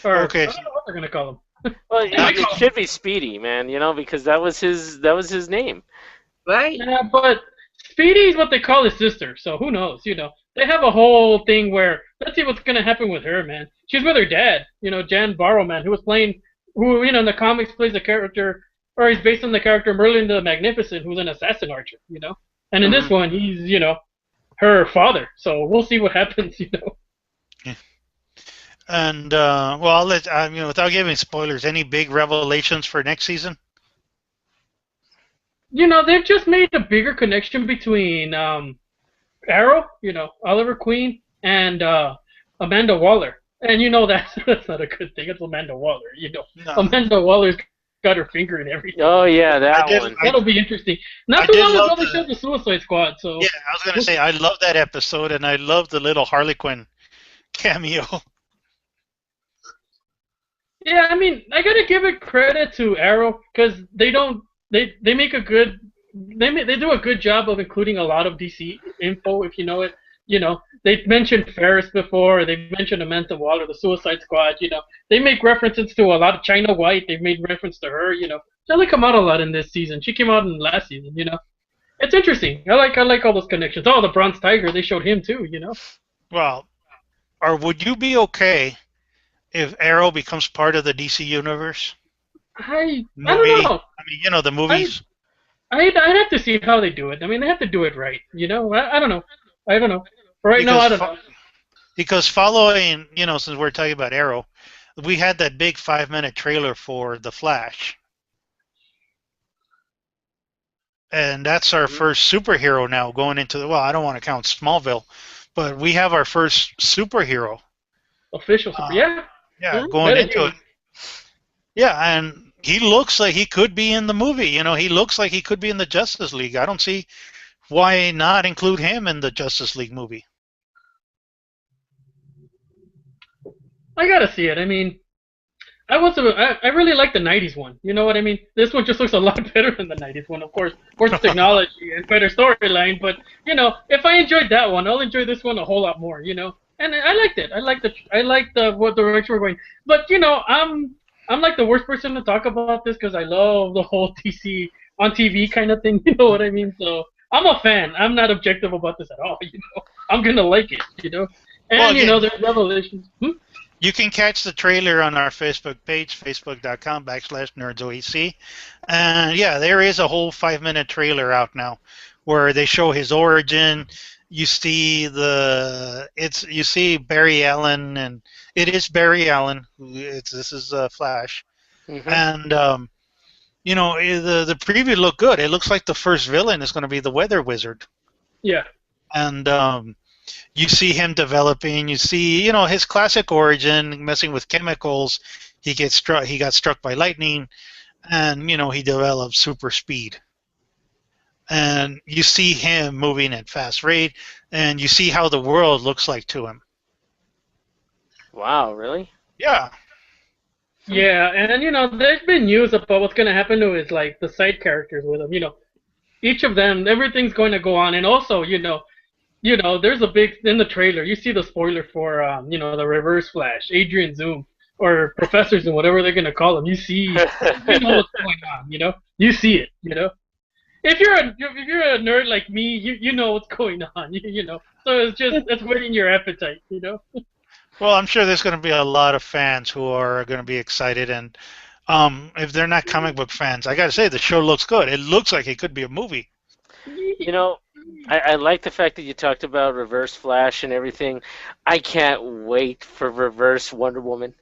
[SPEAKER 3] Or,
[SPEAKER 1] okay.
[SPEAKER 3] I don't know what they're gonna call him.
[SPEAKER 2] Well, it should be Speedy, man. Because that was his name.
[SPEAKER 4] Right.
[SPEAKER 3] Yeah, but Speedy's what they call his sister. So who knows? They have a whole thing where let's see what's gonna happen with her, man. She's with her dad. Jan Barrowman, who in the comics plays a character, or he's based on the character Merlin the Magnificent, who's an assassin archer. And in this one, he's her father. So we'll see what happens.
[SPEAKER 1] Yeah. And I'll let without giving spoilers, any big revelations for next season?
[SPEAKER 3] They've just made a bigger connection between Arrow, Oliver Queen, and Amanda Waller. And that's not a good thing. It's Amanda Waller.
[SPEAKER 1] No.
[SPEAKER 3] Amanda Waller's got her finger in everything.
[SPEAKER 2] Oh yeah, that one.
[SPEAKER 3] That'll be interesting. Not too long ago they showed the Suicide Squad. So
[SPEAKER 1] yeah, I was gonna say I love that episode, and I love the little Harley Quinn cameo.
[SPEAKER 3] Yeah, I mean, I gotta give it credit to Arrow because they don't they make a good they do a good job of including a lot of DC info if you know it. You know, they mentioned Ferris before. They mentioned Amanda Waller, the Suicide Squad. You know, they make references to a lot of China White. They've made reference to her. You know, she doesn't come out a lot in this season. She came out in last season. You know, it's interesting. I like all those connections. Oh, the Bronze Tiger. They showed him too. You know.
[SPEAKER 1] Well, or would you be okay if Arrow becomes part of the DC universe?
[SPEAKER 3] I
[SPEAKER 1] Movie,
[SPEAKER 3] don't know.
[SPEAKER 1] I mean, you know, the movies.
[SPEAKER 3] I'd have to see how they do it. I mean, they have to do it right. You know, I don't know. I don't know. Right now, I don't know.
[SPEAKER 1] Because following, you know, since we're talking about Arrow, we had that big 5-minute trailer for The Flash. And that's our first superhero now going into the, well, I don't want to count Smallville, but we have our first superhero.
[SPEAKER 3] Official super, yeah.
[SPEAKER 1] Yeah, going into it. Yeah, and he looks like he could be in the movie. You know, he looks like he could be in the Justice League. I don't see why not include him in the Justice League movie.
[SPEAKER 3] I gotta see it. I mean, I really like the '90s one. You know what I mean? This one just looks a lot better than the '90s one. Of course, technology and better storyline. But you know, if I enjoyed that one, I'll enjoy this one a whole lot more. You know, and I liked it. I liked what direction we're going. But you know, I'm like the worst person to talk about this because I love the whole DC on TV kind of thing. You know what I mean? So I'm a fan. I'm not objective about this at all. You know, I'm gonna like it. You know, and well, you know, there's revelations.
[SPEAKER 1] You can catch the trailer on our Facebook page, facebook.com/nerdsoec. And yeah, there is a whole 5-minute trailer out now where they show his origin. You see you see Barry Allen, and it is Barry Allen. This is Flash. Mm-hmm. And you know, the preview looked good. It looks like the first villain is going to be the Weather Wizard.
[SPEAKER 3] Yeah.
[SPEAKER 1] And you see him developing. You see, you know, his classic origin, messing with chemicals. He got struck by lightning, and you know, he developed super speed. And you see him moving at fast rate, and you see how the world looks like to him.
[SPEAKER 2] Wow, really?
[SPEAKER 1] Yeah.
[SPEAKER 3] Yeah, and you know, there's been news about what's going to happen to his like the side characters with him. You know, each of them, everything's going to go on, and also, you know, there's a big in the trailer. You see the spoiler for you know, the Reverse Flash, Adrian Zoom, or Professor Zoom, whatever they're going to call him. You see, you know what's going on. You know, you see it. You know, if you're a nerd like me, you know what's going on. You know, so it's whetting your appetite. You know.
[SPEAKER 1] Well, I'm sure there's going to be a lot of fans who are going to be excited, and if they're not comic book fans, I got to say the show looks good. It looks like it could be a movie.
[SPEAKER 2] You know, I like the fact that you talked about Reverse Flash and everything. I can't wait for Reverse Wonder Woman.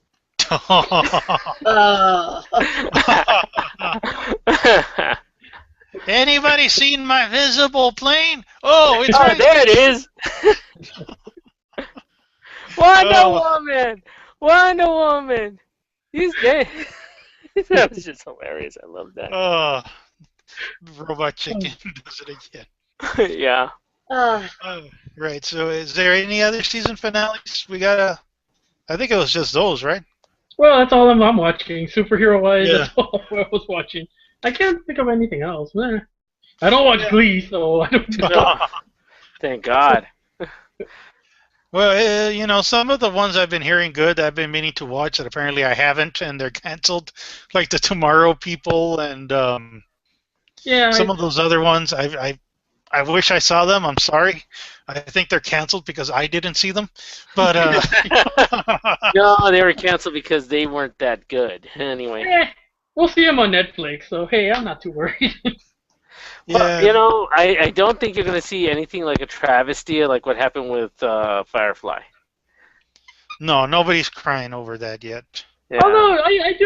[SPEAKER 1] Anybody seen my visible plane? Oh, it's
[SPEAKER 2] right there. It is. Wonder Woman. He's dead. That was just hilarious. I love that.
[SPEAKER 1] Robot Chicken does it again.
[SPEAKER 2] Yeah.
[SPEAKER 1] Right. So, is there any other season finales? I think it was just those, right?
[SPEAKER 3] Well, that's all I'm watching. Superhero-wise, yeah. That's all I was watching. I can't think of anything else. I don't watch Glee, so I don't know.
[SPEAKER 2] Thank God.
[SPEAKER 1] Well, you know, some of the ones I've been hearing good, I've been meaning to watch that apparently I haven't, and they're canceled, like the Tomorrow People and some of those other ones. I wish I saw them. I'm sorry. I think they're canceled because I didn't see them. But
[SPEAKER 2] no, they were canceled because they weren't that good. Anyway.
[SPEAKER 3] We'll see them on Netflix, so hey, I'm not too worried.
[SPEAKER 2] Well, you know, I don't think you're going to see anything like a travesty like what happened with Firefly.
[SPEAKER 1] No, nobody's crying over that yet.
[SPEAKER 3] Yeah. Although I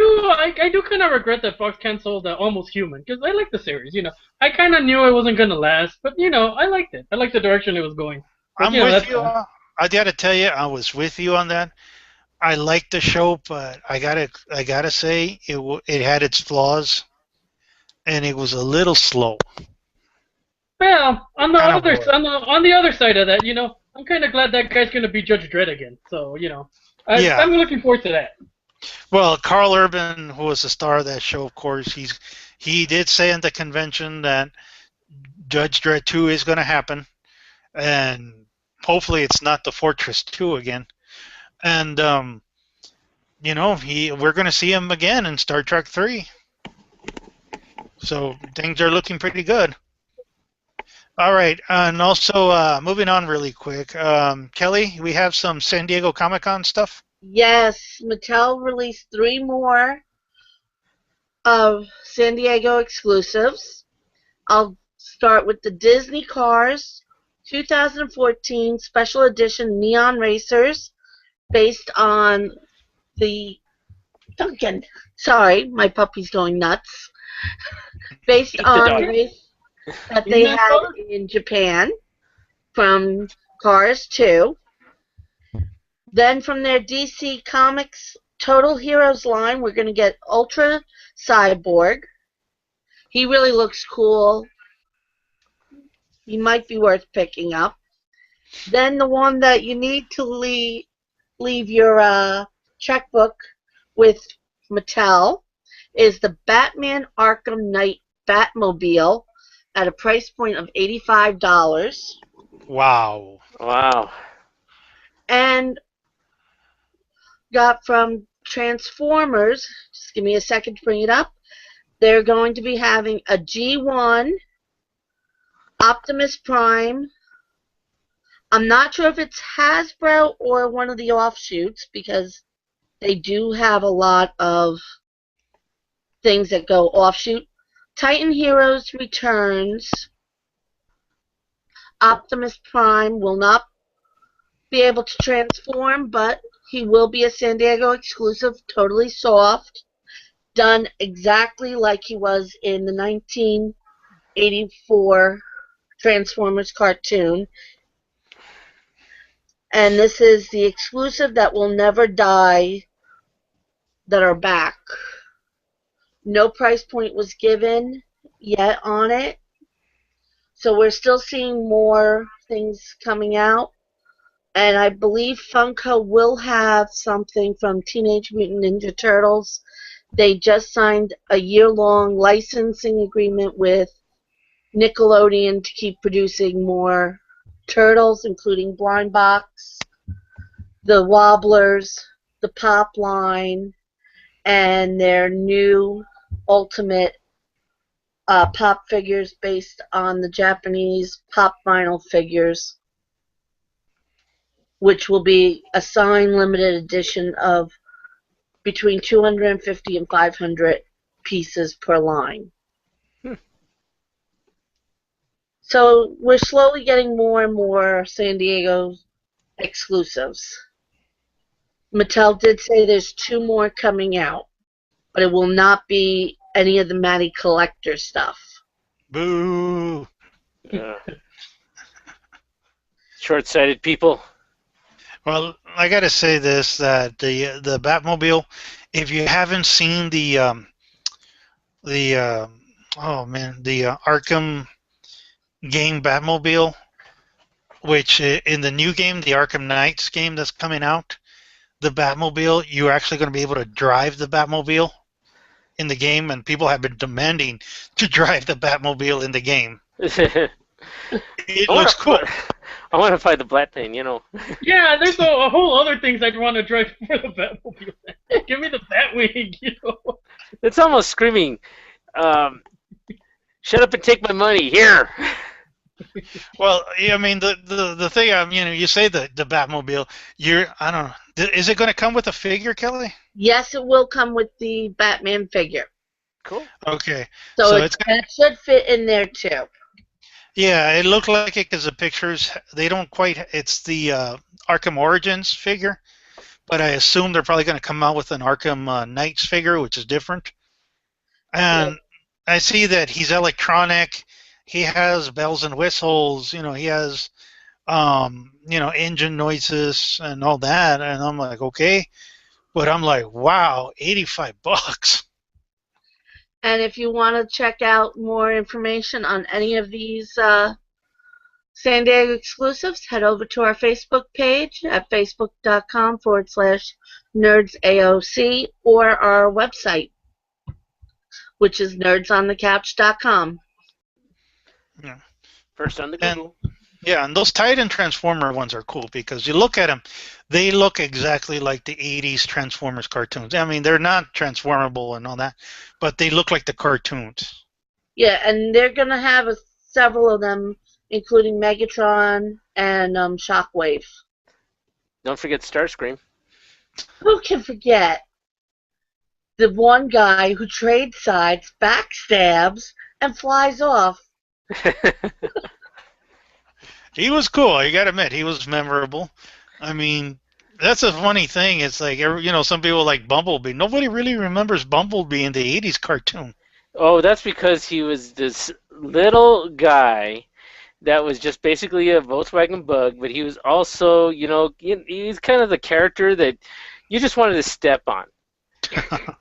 [SPEAKER 3] do kind of regret that Fox canceled Almost Human, because I like the series. You know, I kind of knew it wasn't going to last, but you know, I liked it. I liked the direction it was going. But,
[SPEAKER 1] I'm with you. I got to tell you, I was with you on that. I liked the show, but I gotta say it had its flaws, and it was a little slow.
[SPEAKER 3] Well, on the other side of that, you know, I'm kind of glad that guy's gonna be Judge Dredd again. So you know, I'm looking forward to that.
[SPEAKER 1] Well, Carl Urban, who was the star of that show, of course, he did say in the convention that Judge Dredd 2 is going to happen, and hopefully it's not the Fortress 2 again. And we're going to see him again in Star Trek 3. So things are looking pretty good. All right, and also moving on really quick, Kelly, we have some San Diego Comic-Con stuff.
[SPEAKER 4] Yes, Mattel released 3 more of San Diego exclusives. I'll start with the Disney Cars 2014 Special Edition Neon Racers, based on the Duncan. Sorry, my puppy's going nuts. Based on the race that they had in Japan from Cars 2. Then from their DC Comics Total Heroes line, we're going to get Ultra Cyborg. He really looks cool. He might be worth picking up. Then the one that you need to leave your checkbook with Mattel is the Batman Arkham Knight Batmobile at a price point of $85.
[SPEAKER 1] Wow.
[SPEAKER 2] Wow.
[SPEAKER 4] And got from Transformers, just give me a second to bring it up, they're going to be having a G1 Optimus Prime. I'm not sure if it's Hasbro or one of the offshoots, because they do have a lot of things that go offshoot. Titan Heroes returns. Optimus Prime will not be able to transform, but he will be a San Diego exclusive, totally soft, done exactly like he was in the 1984 Transformers cartoon. And this is the exclusive that will never die that are back. No price point was given yet on it. So we're still seeing more things coming out. And I believe Funko will have something from Teenage Mutant Ninja Turtles. They just signed a year-long licensing agreement with Nickelodeon to keep producing more Turtles, including Blind Box, the Wobblers, the Pop line, and their new Ultimate Pop figures based on the Japanese Pop vinyl figures, which will be a signed limited edition of between 250 and 500 pieces per line. So we're slowly getting more and more San Diego exclusives. Mattel did say there's 2 more coming out, but it will not be any of the Matty Collector stuff.
[SPEAKER 1] Boo!
[SPEAKER 2] Yeah. Short-sighted people.
[SPEAKER 1] Well, I got to say this, that the Batmobile, if you haven't seen the Arkham game Batmobile, which in the new game, the Arkham Knights game that's coming out, the Batmobile, you're actually going to be able to drive the Batmobile in the game, and people have been demanding to drive the Batmobile in the game. It looks cool.
[SPEAKER 2] I want to find the black thing,
[SPEAKER 3] Yeah, there's a whole other things I'd want to drive for the Batmobile. Give me the Batwing,
[SPEAKER 2] It's almost screaming, shut up and take my money, here!
[SPEAKER 1] Well, I mean, the thing, you say the Batmobile, I don't know, is it going to come with a figure, Kelly?
[SPEAKER 4] Yes, it will come with the Batman figure.
[SPEAKER 2] Cool.
[SPEAKER 1] Okay.
[SPEAKER 4] So it should fit in there, too.
[SPEAKER 1] Yeah, it looked like it because the pictures, they don't quite, it's the Arkham Origins figure, but I assume they're probably going to come out with an Arkham Knights figure, which is different. And I see that he's electronic, he has bells and whistles, he has, engine noises and all that, and I'm like, okay. But I'm like, wow, $85.
[SPEAKER 4] And if you want to check out more information on any of these San Diego exclusives, head over to our Facebook page at facebook.com/nerdsaoc or our website, which is nerdsonthecouch.com.
[SPEAKER 1] Yeah.
[SPEAKER 2] First on the
[SPEAKER 1] And
[SPEAKER 2] Google.
[SPEAKER 1] yeah, and those Titan Transformer ones are cool because you look at them, they look exactly like the 80s Transformers cartoons. I mean, they're not transformable and all that, but they look like the cartoons.
[SPEAKER 4] Yeah, and they're going to have several of them, including Megatron and Shockwave.
[SPEAKER 2] Don't forget Starscream.
[SPEAKER 4] Who can forget the one guy who trades sides, backstabs, and flies off?
[SPEAKER 1] He was cool. You got to admit, he was memorable. I mean, that's a funny thing. It's like, some people like Bumblebee. Nobody really remembers Bumblebee in the 80s cartoon.
[SPEAKER 2] Oh, that's because he was this little guy that was just basically a Volkswagen Bug, but he was also, he's kind of the character that you just wanted to step on.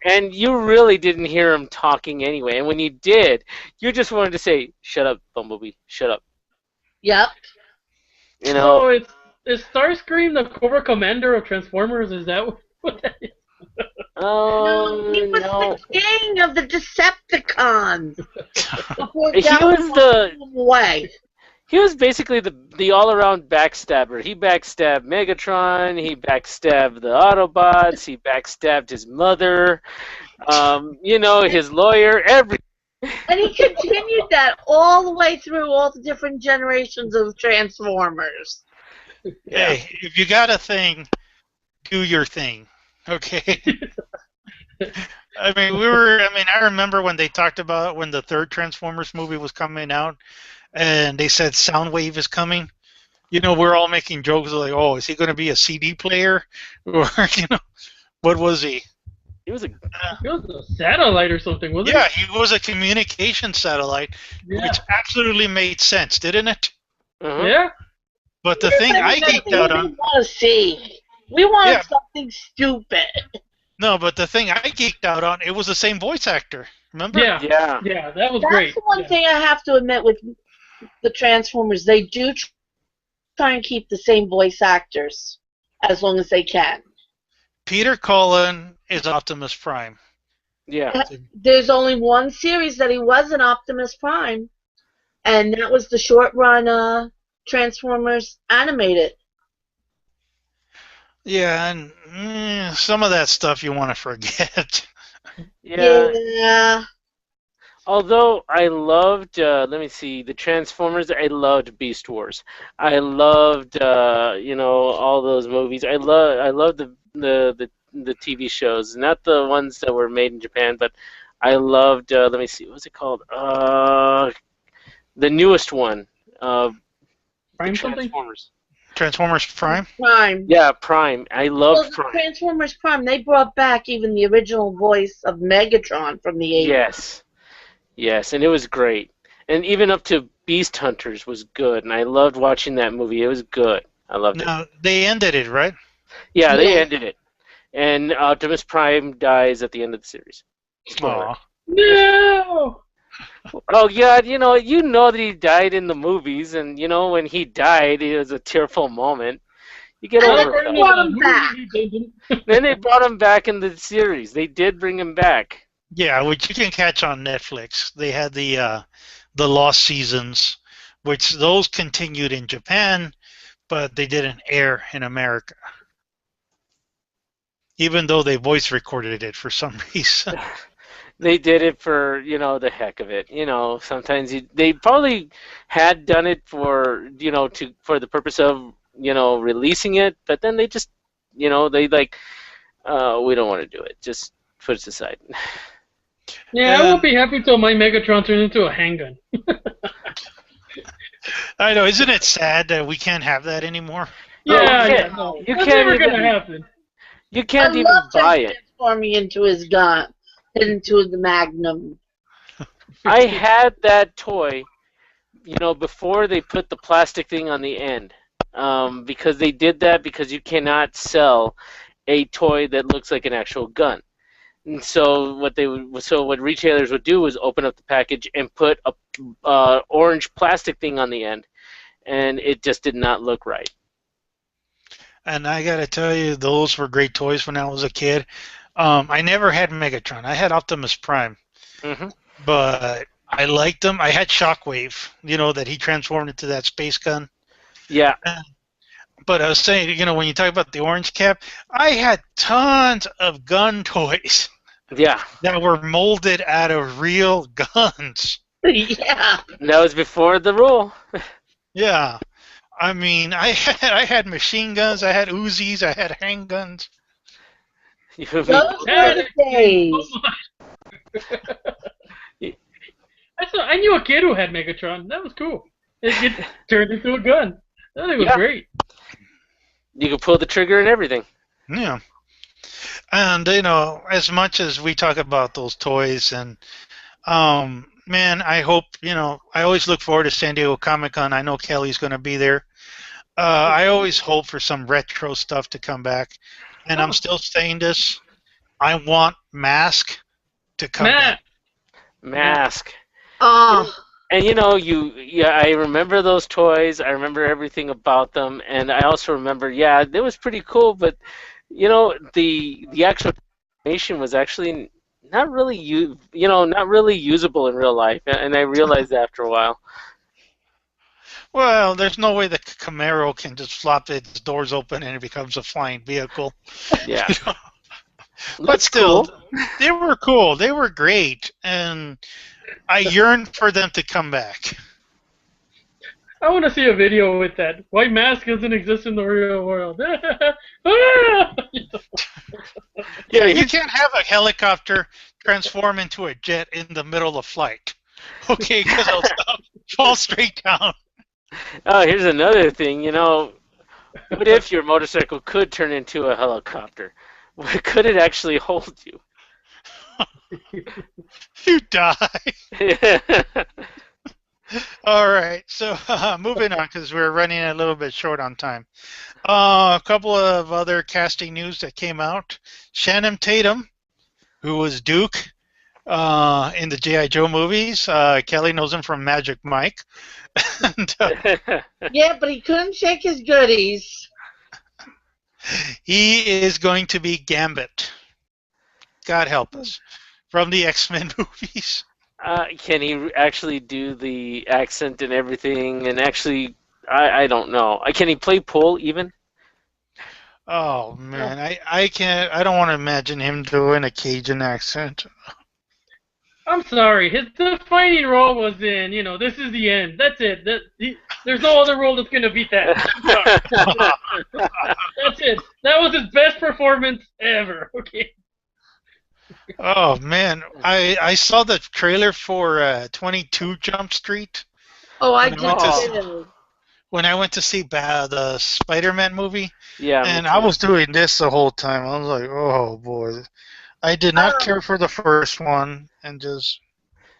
[SPEAKER 2] And you really didn't hear him talking anyway. And when you did, you just wanted to say, "Shut up, Bumblebee, shut up."
[SPEAKER 4] Yep.
[SPEAKER 3] So is Starscream the Cobra Commander of Transformers? Is that what that is?
[SPEAKER 4] No, he was the king of the Decepticons.
[SPEAKER 2] He was basically the all-around backstabber. He backstabbed Megatron. He backstabbed the Autobots. He backstabbed his mother. His lawyer.
[SPEAKER 4] And he continued that all the way through all the different generations of Transformers.
[SPEAKER 1] Hey, if you got a thing, do your thing, okay? I remember when they talked about when the third Transformers movie was coming out, and they said Soundwave is coming. We're all making jokes like, "Oh, is he going to be a CD player?" Or, what was he?
[SPEAKER 3] He was a satellite or something, wasn't he?
[SPEAKER 1] Yeah, he was a communication satellite, which absolutely made sense, didn't it?
[SPEAKER 2] Uh-huh.
[SPEAKER 3] Yeah.
[SPEAKER 1] But the thing I geeked out on...
[SPEAKER 4] We want to see. We wanted something stupid.
[SPEAKER 1] No, but the thing I geeked out on, it was the same voice actor. Remember?
[SPEAKER 3] Yeah, that was great.
[SPEAKER 4] That's the one thing I have to admit with the Transformers. They do try and keep the same voice actors as long as they can.
[SPEAKER 1] Peter Cullen is Optimus Prime.
[SPEAKER 2] Yeah.
[SPEAKER 4] There's only one series that he wasn't Optimus Prime, and that was the short-run Transformers animated.
[SPEAKER 1] Yeah, and some of that stuff you want to forget.
[SPEAKER 4] Yeah.
[SPEAKER 2] Although I loved, the Transformers. I loved Beast Wars. I loved, all those movies. I loved the TV shows, not the ones that were made in Japan, but I loved. What's it called? The newest one.
[SPEAKER 3] Prime
[SPEAKER 2] Transformers.
[SPEAKER 1] Transformers Prime?
[SPEAKER 4] Prime.
[SPEAKER 2] Yeah, Prime. I loved Prime.
[SPEAKER 4] Transformers Prime. They brought back even the original voice of Megatron from the 80s.
[SPEAKER 2] Yes, and it was great. And even up to Beast Hunters was good, and I loved watching that movie. It was good. I loved it.
[SPEAKER 1] No, they ended it, right?
[SPEAKER 2] Yeah, they ended it. And Optimus Prime dies at the end of the series.
[SPEAKER 1] Aw.
[SPEAKER 3] No!
[SPEAKER 2] Oh, yeah, you know that he died in the movies, and, when he died, it was a tearful moment. You get over it. Then they brought him back in the series. They did bring him back.
[SPEAKER 1] Yeah, which you can catch on Netflix. They had the Lost Seasons, which those continued in Japan, but they didn't air in America. Even though they voice recorded it for some reason.
[SPEAKER 2] They did it for, the heck of it. Sometimes they probably had done it for, for the purpose of, releasing it, but then they just, we don't want to do it. Just put it aside.
[SPEAKER 3] Yeah, I won't be happy till my Megatron turns into a handgun.
[SPEAKER 1] I know, isn't it sad that we can't have that anymore?
[SPEAKER 3] Yeah,
[SPEAKER 2] no.
[SPEAKER 3] That's never going to happen.
[SPEAKER 2] You can't even buy it.
[SPEAKER 4] Transforming into his gun, into the Magnum.
[SPEAKER 2] I had that toy, before they put the plastic thing on the end, because they did that because you cannot sell a toy that looks like an actual gun. And so what retailers would do was open up the package and put a orange plastic thing on the end, and it just did not look right.
[SPEAKER 1] And I gotta tell you, those were great toys when I was a kid. I never had Megatron. I had Optimus Prime,
[SPEAKER 2] Hmm.
[SPEAKER 1] but I liked them. I had Shockwave, that he transformed into that space gun.
[SPEAKER 2] Yeah.
[SPEAKER 1] But I was saying, when you talk about the orange cap, I had tons of gun toys
[SPEAKER 2] Yeah.
[SPEAKER 1] that were molded out of real guns.
[SPEAKER 4] Yeah.
[SPEAKER 2] That was before the rule.
[SPEAKER 1] Yeah. I mean, I had machine guns, I had Uzis, I had handguns.
[SPEAKER 4] Those were the days.
[SPEAKER 3] I knew a kid who had Megatron. That was cool. It turned into a gun. That thing was great.
[SPEAKER 2] You could pull the trigger and everything.
[SPEAKER 1] Yeah. And, as much as we talk about those toys, and, man, I hope, I always look forward to San Diego Comic-Con. I know Kelly's going to be there. I always hope for some retro stuff to come back. And I'm still saying this. I want Mask to come back.
[SPEAKER 2] Mask.
[SPEAKER 4] Oh.
[SPEAKER 2] And I remember those toys. I remember everything about them, and I also remember, it was pretty cool. But the actual animation was actually not really not really usable in real life, and I realized that after a while.
[SPEAKER 1] Well, there's no way the Camaro can just flop its doors open and it becomes a flying vehicle.
[SPEAKER 2] Yeah.
[SPEAKER 1] But still, they were cool. They were great, and I yearn for them to come back.
[SPEAKER 3] I want to see a video with that. Why Mask doesn't exist in the real world?
[SPEAKER 1] Yeah, you can't have a helicopter transform into a jet in the middle of flight. Okay, because it'll fall straight down.
[SPEAKER 2] Oh, here's another thing. What if your motorcycle could turn into a helicopter? Could it actually hold you?
[SPEAKER 1] You die. All right, so moving on because we're running a little bit short on time. A couple of other casting news that came out. Channing Tatum, who was Duke in the G.I. Joe movies. Kelly knows him from Magic Mike. And,
[SPEAKER 4] Yeah, but he couldn't shake his goodies.
[SPEAKER 1] he is going to be Gambit. God help us. From the X-Men movies.
[SPEAKER 2] Can he actually do the accent and everything? And actually, I don't know. Can he play pool even?
[SPEAKER 1] Oh man, I can't. I don't want to imagine him doing a Cajun accent.
[SPEAKER 3] I'm sorry. His defining role was in, this is the end. That's it. There's no other role that's going to beat that. That's it. That was his best performance ever. Okay.
[SPEAKER 1] Oh man, I saw the trailer for 22 Jump Street.
[SPEAKER 4] Oh, I
[SPEAKER 1] When I went to-
[SPEAKER 4] did too.
[SPEAKER 1] when I went to see the Spider-Man movie,
[SPEAKER 2] Yeah.
[SPEAKER 1] and I was doing this the whole time. I was like, oh boy, I did not care for the first one, and just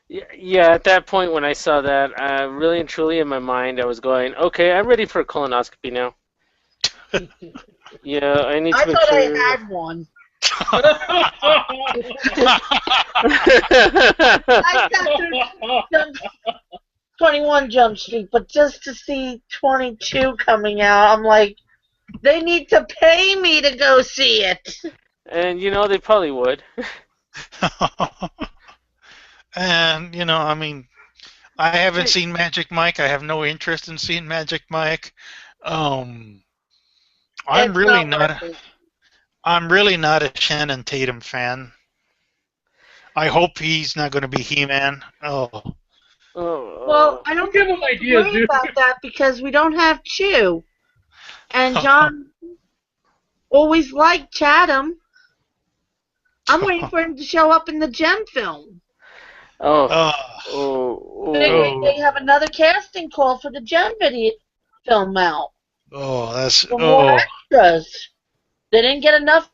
[SPEAKER 2] Yeah, at that point when I saw that, really and truly in my mind, I was going, okay, I'm ready for a colonoscopy now. Yeah, I need
[SPEAKER 4] I
[SPEAKER 2] to make
[SPEAKER 4] thought
[SPEAKER 2] sure.
[SPEAKER 4] I had one. I sat through 21 Jump Street, but just to see 22 coming out, I'm like, they need to pay me to go see it.
[SPEAKER 2] And they probably would.
[SPEAKER 1] and I mean, I haven't seen Magic Mike. I have no interest in seeing Magic Mike. I'm
[SPEAKER 4] It's
[SPEAKER 1] really
[SPEAKER 4] not
[SPEAKER 1] not.
[SPEAKER 4] worth it.
[SPEAKER 1] I'm really not a Channing Tatum fan. I hope he's not going to be He-Man. Oh.
[SPEAKER 4] Well, I don't
[SPEAKER 3] give him ideas,
[SPEAKER 4] worry
[SPEAKER 3] dude.
[SPEAKER 4] about that because we don't have Chew. And John always liked Chatham. I'm waiting for him to show up in the Gem film. They have another casting call for the Gem video film out.
[SPEAKER 1] That's
[SPEAKER 4] For more extras. They didn't get enough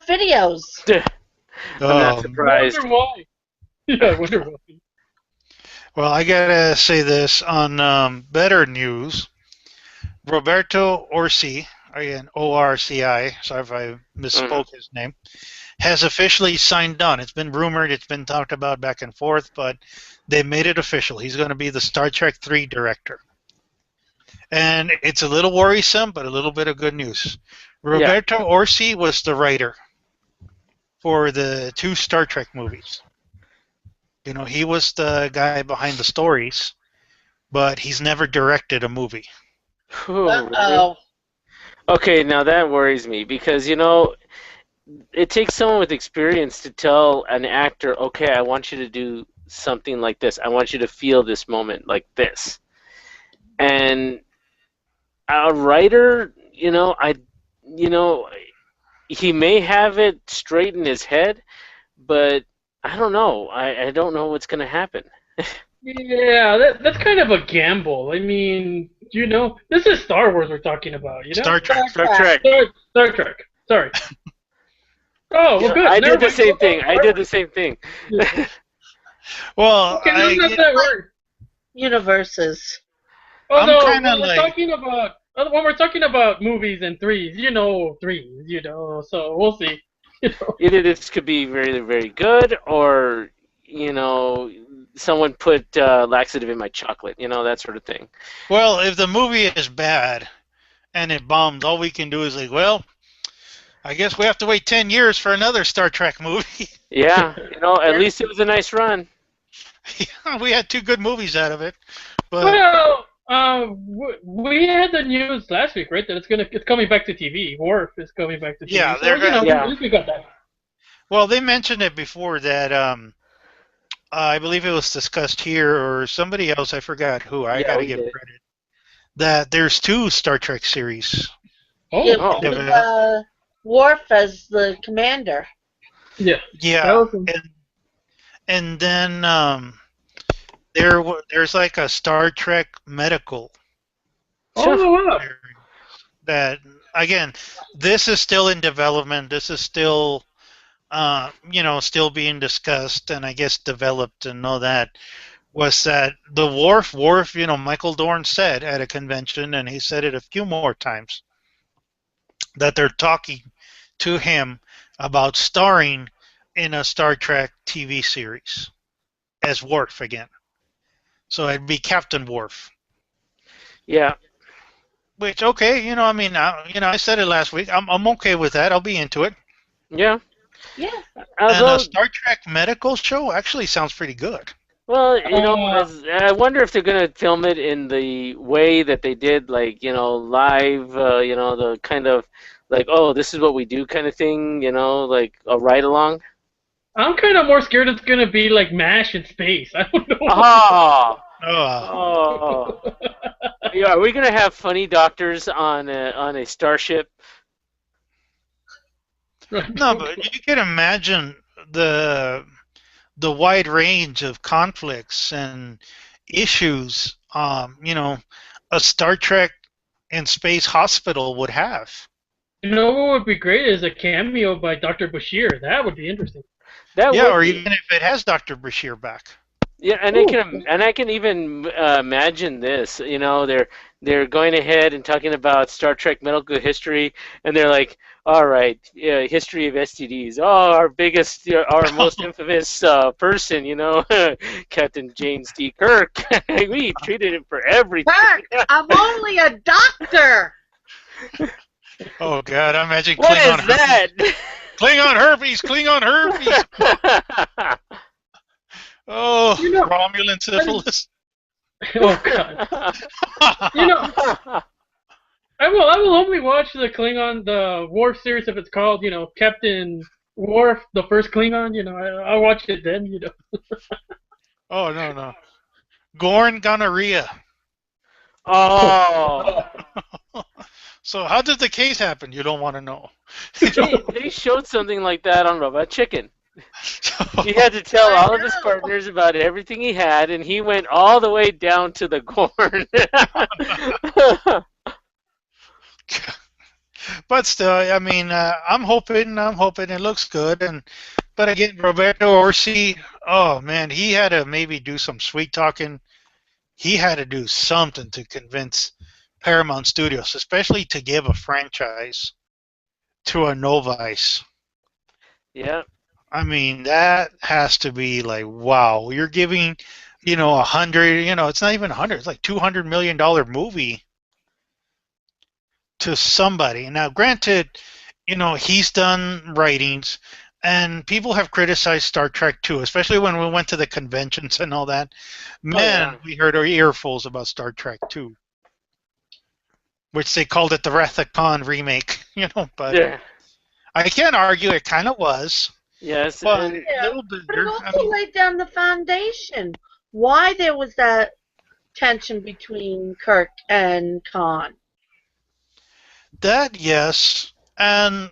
[SPEAKER 4] videos.
[SPEAKER 2] I'm not surprised.
[SPEAKER 3] I wonder why. Yeah, I wonder why.
[SPEAKER 1] Well, I gotta say this on better news. Roberto Orci, again ORCI, sorry if I misspoke his name, has officially signed on. It's been rumored, it's been talked about back and forth, but they made it official. He's going to be the Star Trek 3 director. And it's a little worrisome, but a little bit of good news.
[SPEAKER 2] Yeah.
[SPEAKER 1] Roberto Orci was the writer for the 2 Star Trek movies. You know, he was the guy behind the stories, but he's never directed a movie.
[SPEAKER 2] Whew, really?
[SPEAKER 4] Uh-oh.
[SPEAKER 2] Okay, now that worries me because, you know, it takes someone with experience to tell an actor, okay, I want you to do something like this. I want you to feel this moment like this. And a writer, you know, he may have it straight in his head, but I don't know. I don't know what's going to happen.
[SPEAKER 3] Yeah, that's kind of a gamble. I mean, this is Star Wars we're talking about,
[SPEAKER 1] Star Trek.
[SPEAKER 2] Star Trek.
[SPEAKER 3] Star Trek. Sorry. Oh, well, good.
[SPEAKER 2] I
[SPEAKER 3] Never
[SPEAKER 2] did the
[SPEAKER 3] mind.
[SPEAKER 2] same thing. I did the same thing.
[SPEAKER 3] Yeah.
[SPEAKER 1] Well,
[SPEAKER 3] Okay, no, not that word.
[SPEAKER 4] Universes.
[SPEAKER 3] Although
[SPEAKER 1] I'm kinda
[SPEAKER 3] when we're talking about movies and threes, so we'll see.
[SPEAKER 2] Either this could be very, very good, or someone put laxative in my chocolate. That sort of thing.
[SPEAKER 1] Well, if the movie is bad and it bombs, all we can do is like, well, I guess we have to wait 10 years for another Star Trek movie.
[SPEAKER 2] Yeah, at least it was a nice run.
[SPEAKER 1] Yeah, we had 2 good movies out of it. But
[SPEAKER 3] Well, we had the news last week, right? That it's coming back to TV. Worf is coming back to TV.
[SPEAKER 1] Yeah,
[SPEAKER 3] so,
[SPEAKER 1] they're gonna-
[SPEAKER 2] Yeah.
[SPEAKER 3] at least we got that.
[SPEAKER 1] well, they mentioned it before that I believe it was discussed here or somebody else, I forgot who. I
[SPEAKER 2] Yeah,
[SPEAKER 1] got to
[SPEAKER 2] we
[SPEAKER 1] give
[SPEAKER 2] did.
[SPEAKER 1] credit. That there's 2 Star Trek series.
[SPEAKER 3] Oh,
[SPEAKER 4] Yeah,
[SPEAKER 2] oh.
[SPEAKER 4] with Worf as the commander.
[SPEAKER 3] yeah.
[SPEAKER 1] Yeah.
[SPEAKER 3] That was-
[SPEAKER 1] And then there's like a Star Trek medical
[SPEAKER 3] Oh, wow.
[SPEAKER 1] series that, again, this is still in development. This is still still being discussed and I guess developed and all that. Was that the Worf, Michael Dorn said at a convention, and he said it a few more times, that they're talking to him about starring in a Star Trek TV series as Worf again. So it'd be Captain Worf.
[SPEAKER 2] Yeah.
[SPEAKER 1] Which, okay, I said it last week. I'm okay with that. I'll be into it.
[SPEAKER 2] Yeah.
[SPEAKER 4] Yeah.
[SPEAKER 1] And
[SPEAKER 2] Although,
[SPEAKER 1] a Star Trek medical show actually sounds pretty good.
[SPEAKER 2] well, I wonder if they're gonna film it in the way that they did, like, live, the kind of like, oh, this is what we do kind of thing, like a ride along.
[SPEAKER 3] I'm kind of more scared it's gonna be like MASH in space. I don't know.
[SPEAKER 2] Oh,
[SPEAKER 1] Oh,
[SPEAKER 2] oh. Yeah, are we gonna have funny doctors on a starship?
[SPEAKER 1] no, but you can imagine the wide range of conflicts and issues, a Star Trek in space hospital would have.
[SPEAKER 3] You know what would be great is a cameo by Dr. Bashir. That would be interesting.
[SPEAKER 2] That
[SPEAKER 1] Yeah,
[SPEAKER 2] would
[SPEAKER 1] or
[SPEAKER 2] be.
[SPEAKER 1] even if it has Dr. Bashir back.
[SPEAKER 2] Yeah, and I can even imagine this. They're going ahead and talking about Star Trek medical history, and they're like, "All right, history of STDs. Oh, our biggest, our most infamous person, Captain James D. Kirk. We treated him for everything."
[SPEAKER 4] Kirk, I'm only a doctor.
[SPEAKER 1] Oh God, I imagine
[SPEAKER 2] What
[SPEAKER 1] Klingon
[SPEAKER 2] is that?
[SPEAKER 1] Klingon herpes, Klingon herpes. Oh, Romulan syphilis.
[SPEAKER 3] Oh God. I will only watch the Worf series if it's called, Captain Worf, the first Klingon. I'll watch it then.
[SPEAKER 1] Oh no. Gorn gonorrhea.
[SPEAKER 2] Oh.
[SPEAKER 1] So how did the case happen? You don't want to know.
[SPEAKER 2] They showed something like that on Robot Chicken. He had to tell all of his partners about everything he had, and he went all the way down to the corn.
[SPEAKER 1] But still, I mean, I'm hoping it looks good. But again, Roberto Orsi, oh man, he had to maybe do some sweet talking. He had to do something to convince Paramount Studios, especially to give a franchise to a novice.
[SPEAKER 2] Yeah.
[SPEAKER 1] I mean, that has to be like, wow, you're giving, $100, it's not even $100, it's like $200 million movie to somebody. Now, granted, he's done writings, and people have criticized Star Trek too, especially when we went to the conventions and all that. Man, we heard our earfuls about Star Trek too, which they called it the Wrath of Khan remake. But
[SPEAKER 2] Yeah.
[SPEAKER 1] I can't argue it kind of was.
[SPEAKER 2] Yes.
[SPEAKER 1] But
[SPEAKER 2] and-
[SPEAKER 1] a little bit.
[SPEAKER 4] But it also laid down the foundation. Why there was that tension between Kirk and Khan.
[SPEAKER 1] That, yes. And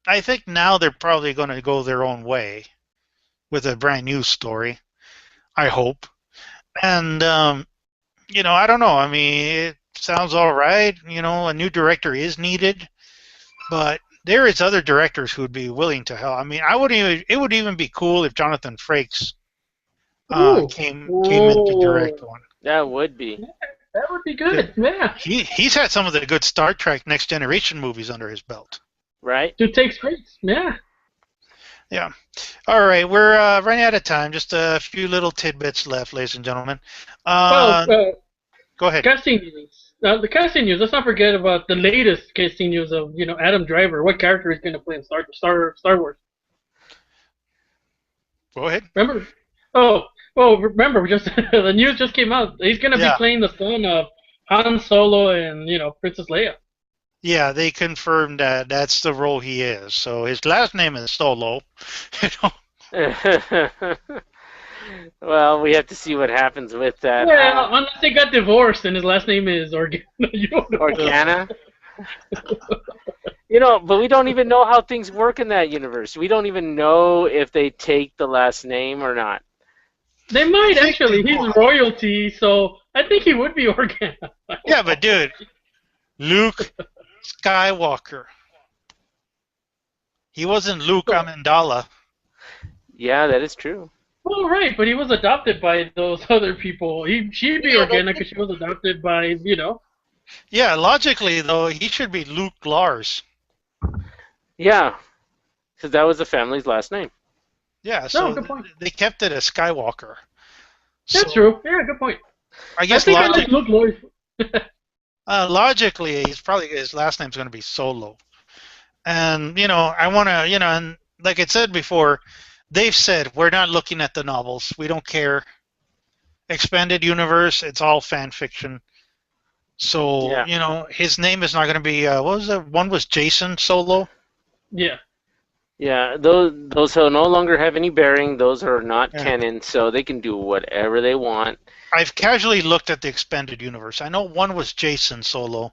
[SPEAKER 1] I think now they're probably going to go their own way with a brand new story. I hope. And, I don't know. I mean, it sounds all right. A new director is needed. But there is other directors who would be willing to help. I mean, it would even be cool if Jonathan Frakes came in to direct one.
[SPEAKER 2] That would be.
[SPEAKER 3] That would be good. Yeah.
[SPEAKER 1] He's had some of the good Star Trek Next Generation movies under his belt.
[SPEAKER 2] Right?
[SPEAKER 3] Dude takes risks. Yeah.
[SPEAKER 1] Yeah. All right, we're running out of time. Just a few little tidbits left, ladies and gentlemen. Go ahead.
[SPEAKER 3] Casting news. The casting news. Let's not forget about the latest casting news of Adam Driver. What character he's going to play in Star Wars?
[SPEAKER 1] Go ahead.
[SPEAKER 3] Remember? Oh, well, remember, just the news just came out. He's going to be playing the son of Han Solo and Princess Leia.
[SPEAKER 1] Yeah, they confirmed that that's the role he is. So his last name is Solo.
[SPEAKER 2] Well, we have to see what happens with that.
[SPEAKER 3] Yeah, unless they got divorced and his last name is Organa. You don't know.
[SPEAKER 2] Organa? But we don't even know how things work in that universe. We don't even know if they take the last name or not.
[SPEAKER 3] They might, actually. He's royalty, so I think he would be Organa.
[SPEAKER 1] Yeah, but dude, Luke Skywalker. He wasn't Luke Amidala.
[SPEAKER 2] Yeah, that is true.
[SPEAKER 3] Well, right, but he was adopted by those other people. She'd be Organa because she was adopted by,
[SPEAKER 1] Yeah, logically, though, he should be Luke Lars.
[SPEAKER 2] Yeah, because that was the family's last name.
[SPEAKER 1] Yeah, so
[SPEAKER 3] good point.
[SPEAKER 1] they kept it as Skywalker.
[SPEAKER 3] That's true. Yeah, good point.
[SPEAKER 1] I guess
[SPEAKER 3] think I like Luke Lars.
[SPEAKER 1] logically, his last name's going to be Solo. And, I want to, and like I said before, they've said, we're not looking at the novels. We don't care. Expanded universe, it's all fan fiction. So, his name is not going to be, what was it? One was Jason Solo?
[SPEAKER 3] Yeah.
[SPEAKER 2] Yeah, those who no longer have any bearing, those are not canon, so they can do whatever they want.
[SPEAKER 1] I've casually looked at the expanded universe. I know one was Jason Solo,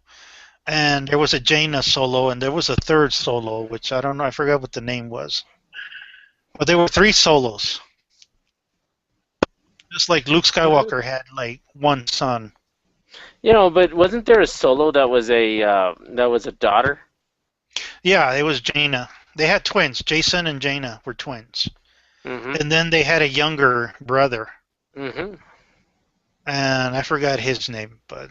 [SPEAKER 1] and there was a Jaina Solo, and there was a third Solo, which I don't know, I forgot what the name was. But there were 3 Solos. Just like Luke Skywalker had, like, one son.
[SPEAKER 2] But wasn't there a Solo that was a daughter?
[SPEAKER 1] Yeah, it was Jaina. They had twins. Jason and Jaina were twins.
[SPEAKER 2] Mm-hmm.
[SPEAKER 1] And then they had a younger brother.
[SPEAKER 2] Mm-hmm.
[SPEAKER 1] And I forgot his name, but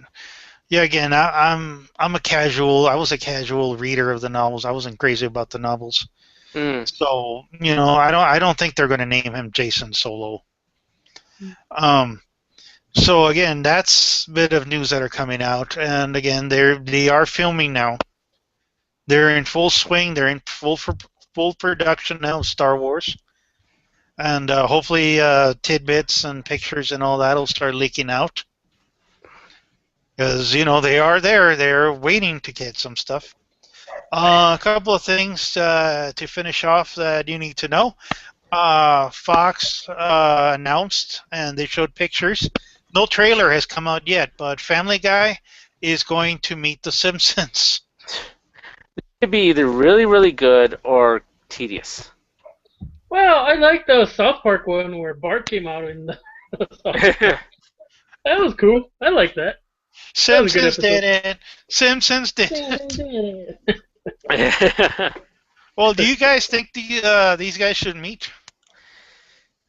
[SPEAKER 1] yeah, again, I'm a casual. I was a casual reader of the novels. I wasn't crazy about the novels. So, I don't think they're going to name him Jason Solo. So again, that's a bit of news that are coming out, and again, they are filming now. They're in full swing. They're in full production now of Star Wars, and hopefully tidbits and pictures and all that will start leaking out. Because they are there. They're waiting to get some stuff. A couple of things to finish off that you need to know. Fox announced, and they showed pictures. No trailer has come out yet, but Family Guy is going to meet The Simpsons.
[SPEAKER 2] It could be either really, really good or tedious.
[SPEAKER 3] Well, I like the South Park one where Bart came out in the That was cool. I like that.
[SPEAKER 1] Simpsons did it. Simpsons did it. Well, do you guys think these guys should meet?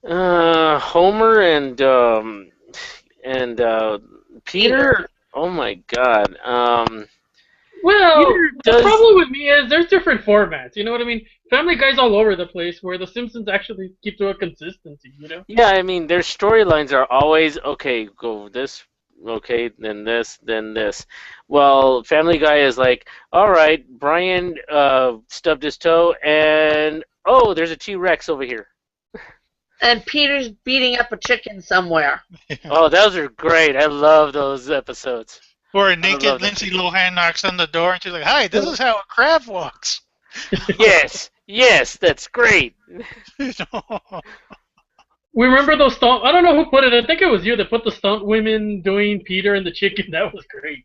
[SPEAKER 2] Homer and Peter. Oh my God.
[SPEAKER 3] Well, the problem with me is there's different formats. You know what I mean? Family Guy's all over the place, where The Simpsons actually keep to a consistency.
[SPEAKER 2] Yeah, I mean their storylines are always okay. Go this Okay, then this, then this. Well, Family Guy is like, all right, Brian stubbed his toe, and oh, there's a T-Rex over here.
[SPEAKER 4] And Peter's beating up a chicken somewhere.
[SPEAKER 2] Oh, those are great. I love those episodes.
[SPEAKER 1] Or a
[SPEAKER 2] love
[SPEAKER 1] naked
[SPEAKER 2] that.
[SPEAKER 1] Lindsay Lohan knocks on the door and she's like, "Hi, this is how a crab walks."
[SPEAKER 2] Yes, that's great.
[SPEAKER 1] You know?
[SPEAKER 3] We remember those stunt. I don't know who put it. I think it was you that put the stunt women doing Peter and the chicken. That was great.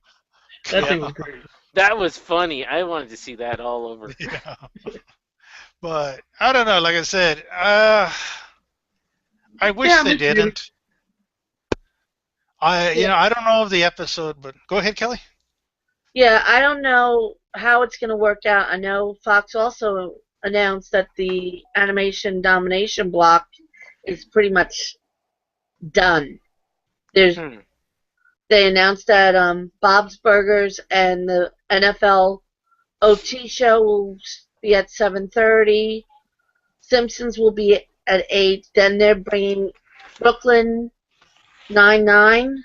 [SPEAKER 3] That thing was great.
[SPEAKER 2] That was funny. I wanted to see that all over.
[SPEAKER 1] Yeah. But I don't know. Like I said, I wish
[SPEAKER 3] Yeah,
[SPEAKER 1] they
[SPEAKER 3] me too.
[SPEAKER 1] didn't. I don't know of the episode, but go ahead, Kelly.
[SPEAKER 4] Yeah, I don't know how it's going to work out. I know Fox also announced that the animation domination block is pretty much done. They announced that Bob's Burgers and the NFL OT show will be at 7:30. Simpsons will be at 8. Then they're bringing Brooklyn Nine-Nine.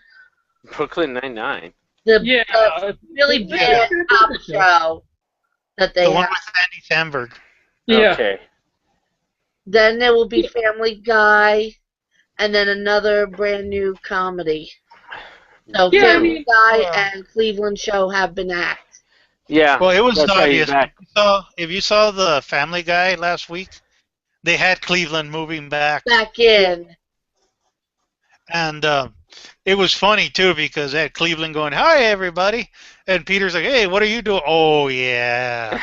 [SPEAKER 2] Brooklyn Nine-Nine.
[SPEAKER 4] The really bad pop show that they
[SPEAKER 1] The one
[SPEAKER 4] have.
[SPEAKER 1] with Andy Samberg.
[SPEAKER 3] Yeah.
[SPEAKER 2] Okay.
[SPEAKER 4] Then there will be Family Guy, and then another brand new comedy. So
[SPEAKER 3] Yeah,
[SPEAKER 4] Family Guy and Cleveland Show have been axed.
[SPEAKER 2] Yeah.
[SPEAKER 1] Well, it was
[SPEAKER 2] that's why he's
[SPEAKER 1] obvious.
[SPEAKER 2] back.
[SPEAKER 1] If you saw the Family Guy last week, they had Cleveland moving back,
[SPEAKER 4] Back in.
[SPEAKER 1] and it was funny too because they had Cleveland going, "Hi, everybody," and Peter's like, "Hey, what are you doing?" "Oh yeah."